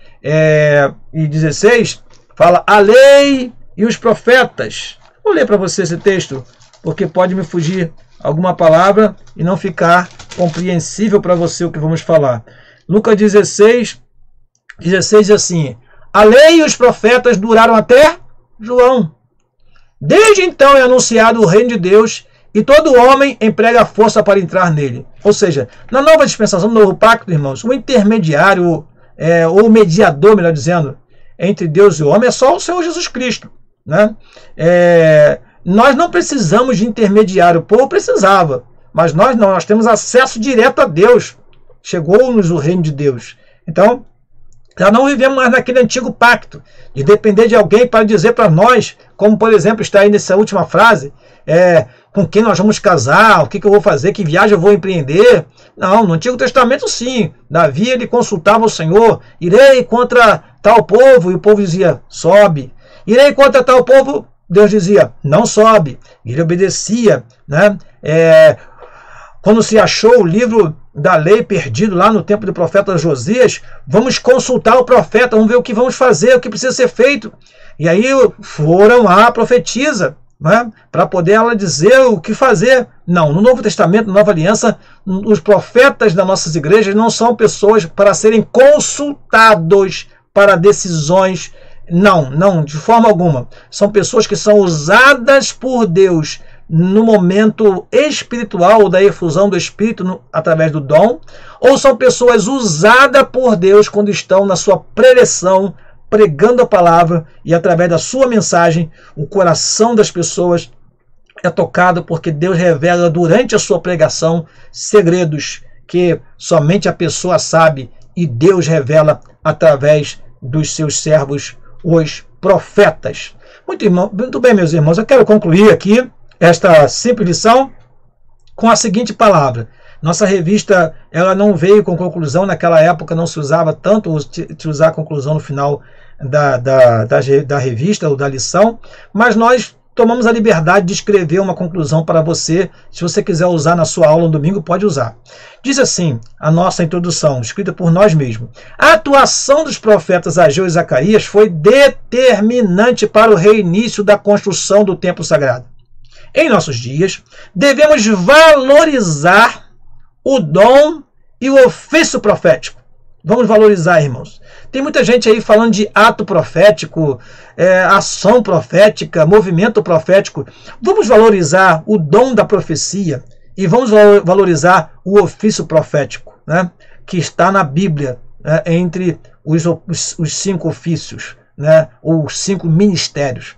e 16 fala a lei e os profetas. Vou ler para você esse texto, porque pode me fugir alguma palavra e não ficar compreensível para você o que vamos falar. Lucas 16 diz assim: a lei e os profetas duraram até João. Desde então é anunciado o reino de Deus e todo homem emprega força para entrar nele. Ou seja, na nova dispensação do novo pacto, irmãos, o intermediário, ou o mediador, melhor dizendo, entre Deus e o homem é só o Senhor Jesus Cristo, né? Nós não precisamos de intermediário, o povo precisava, mas nós não, nós temos acesso direto a Deus. Chegou-nos o reino de Deus. Então, já não vivemos mais naquele antigo pacto, de depender de alguém para dizer para nós, como por exemplo está aí nessa última frase, com quem nós vamos casar, o que eu vou fazer, que viagem eu vou empreender. Não, no Antigo Testamento sim, Davi ele consultava o Senhor, irei contra tal povo, e o povo dizia, sobe. Irei contra tal povo, Deus dizia, não sobe. Ele obedecia, né? Quando se achou o livro da lei perdido lá no tempo do profeta Josias, vamos consultar o profeta, vamos ver o que vamos fazer, o que precisa ser feito. E aí foram lá, profetiza, né, para poder ela dizer o que fazer. Não, no Novo Testamento, na Nova Aliança, os profetas das nossas igrejas não são pessoas para serem consultados para decisões. Não, de forma alguma. São pessoas que são usadas por Deus no momento espiritual da efusão do Espírito através do dom, ou são pessoas usadas por Deus quando estão na sua preleção, pregando a palavra, e através da sua mensagem, o coração das pessoas é tocado, porque Deus revela durante a sua pregação segredos que somente a pessoa sabe, e Deus revela através dos seus servos, os profetas. Muito bem, meus irmãos, eu quero concluir aqui esta simples lição com a seguinte palavra. Nossa revista, ela não veio com conclusão, naquela época não se usava tanto utilizar a conclusão no final da revista ou da lição, mas nós tomamos a liberdade de escrever uma conclusão para você. Se você quiser usar na sua aula no domingo, pode usar. Diz assim a nossa introdução, escrita por nós mesmos. A atuação dos profetas Ageu e Zacarias foi determinante para o reinício da construção do templo sagrado. Em nossos dias, devemos valorizar o dom e o ofício profético. Vamos valorizar, irmãos. Tem muita gente aí falando de ato profético, ação profética, movimento profético. Vamos valorizar o dom da profecia e vamos valorizar o ofício profético, né, que está na Bíblia, entre os 5 ofícios, né, ou os 5 ministérios.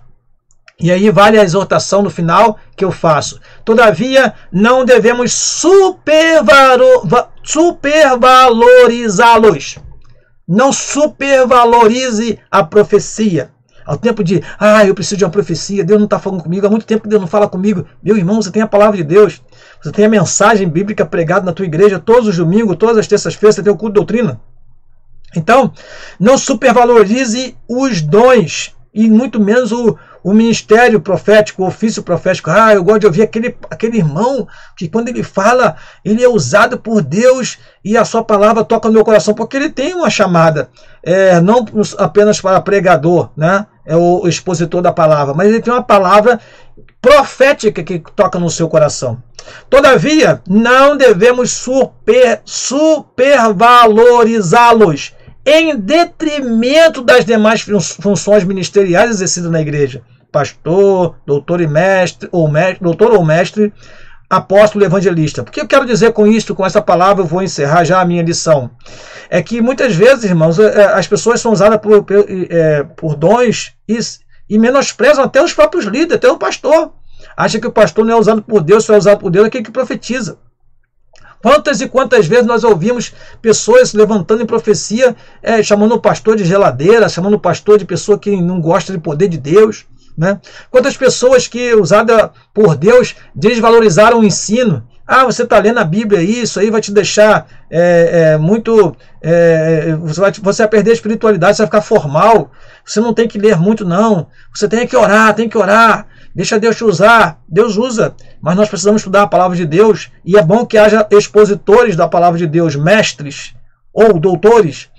E aí vale a exortação no final que eu faço. Todavia, não devemos supervalorizá-los. Não supervalorize a profecia. Ao tempo de, eu preciso de uma profecia, Deus não está falando comigo, há muito tempo que Deus não fala comigo. Meu irmão, você tem a palavra de Deus. Você tem a mensagem bíblica pregada na tua igreja todos os domingos, todas as terças-feiras, você tem o culto de doutrina. Então, não supervalorize os dons, e muito menos o ministério profético, o ofício profético. Eu gosto de ouvir aquele irmão que quando ele fala, ele é usado por Deus e a sua palavra toca no meu coração, porque ele tem uma chamada, não apenas para pregador, né? É o expositor da palavra, mas ele tem uma palavra profética que toca no seu coração. Todavia, não devemos supervalorizá-los em detrimento das demais funções ministeriais exercidas na igreja. Pastor, doutor e mestre, doutor ou mestre, apóstolo, evangelista. O que eu quero dizer com isto, com essa palavra, eu vou encerrar já a minha lição. É que muitas vezes, irmãos, as pessoas são usadas por dons e menosprezam até os próprios líderes, até o pastor. Acha que o pastor não é usado por Deus, só é usado por Deus aquele que profetiza. Quantas e quantas vezes nós ouvimos pessoas levantando em profecia, chamando o pastor de geladeira, chamando o pastor de pessoa que não gosta do poder de Deus, né? Quantas pessoas que, usadas por Deus, desvalorizaram o ensino. Você está lendo a Bíblia, isso aí vai te deixar você vai perder a espiritualidade, você vai ficar formal, você não tem que ler muito não, você tem que orar, deixa Deus te usar. Deus usa, mas nós precisamos estudar a palavra de Deus, e é bom que haja expositores da palavra de Deus, mestres ou doutores.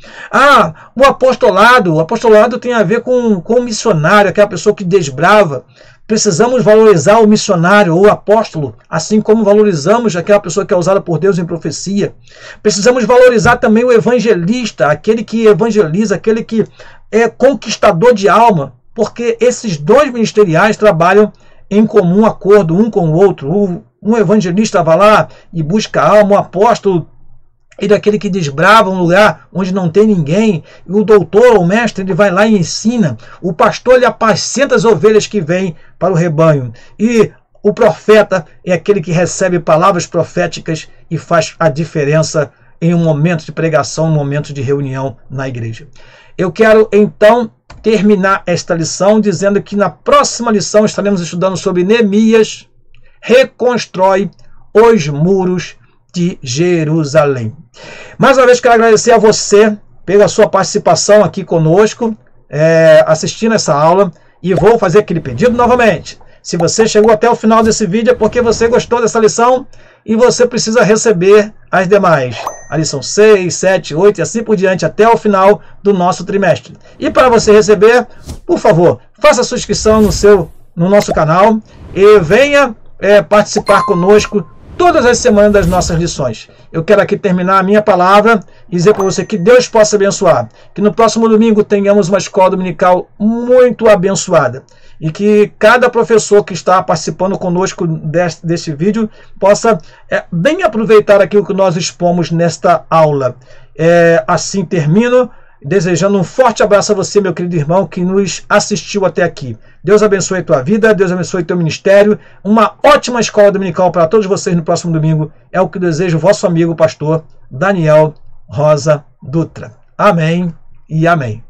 O apostolado tem a ver com o missionário, aquela pessoa que desbrava. Precisamos valorizar o missionário ou o apóstolo, assim como valorizamos aquela pessoa que é usada por Deus em profecia. Precisamos valorizar também o evangelista, aquele que evangeliza, aquele que é conquistador de alma, porque esses dois ministeriais trabalham em comum acordo um com o outro. Um evangelista vai lá e busca alma, o apóstolo e daquele que desbrava um lugar onde não tem ninguém. E o doutor ou mestre, ele vai lá e ensina. O pastor, ele apacenta as ovelhas que vêm para o rebanho. E o profeta é aquele que recebe palavras proféticas e faz a diferença em um momento de pregação, um momento de reunião na igreja. Eu quero, então, terminar esta lição dizendo que na próxima lição estaremos estudando sobre Neemias reconstrói os muros de Jerusalém. Mais uma vez quero agradecer a você pela sua participação aqui conosco, assistindo essa aula, e vou fazer aquele pedido novamente. Se você chegou até o final desse vídeo é porque você gostou dessa lição e você precisa receber as demais. A lição 6, 7, 8 e assim por diante até o final do nosso trimestre. E para você receber, por favor, faça a sua inscrição no nosso canal e venha participar conosco todas as semanas das nossas lições. Eu quero aqui terminar a minha palavra e dizer para você que Deus possa abençoar. Que no próximo domingo tenhamos uma escola dominical muito abençoada. E que cada professor que está participando conosco deste vídeo possa bem aproveitar aquilo que nós expomos nesta aula. Assim termino, desejando um forte abraço a você, meu querido irmão, que nos assistiu até aqui. Deus abençoe a tua vida, Deus abençoe o teu ministério. Uma ótima escola dominical para todos vocês no próximo domingo. É o que desejo o vosso amigo, pastor Daniel Rosa Dutra. Amém e amém.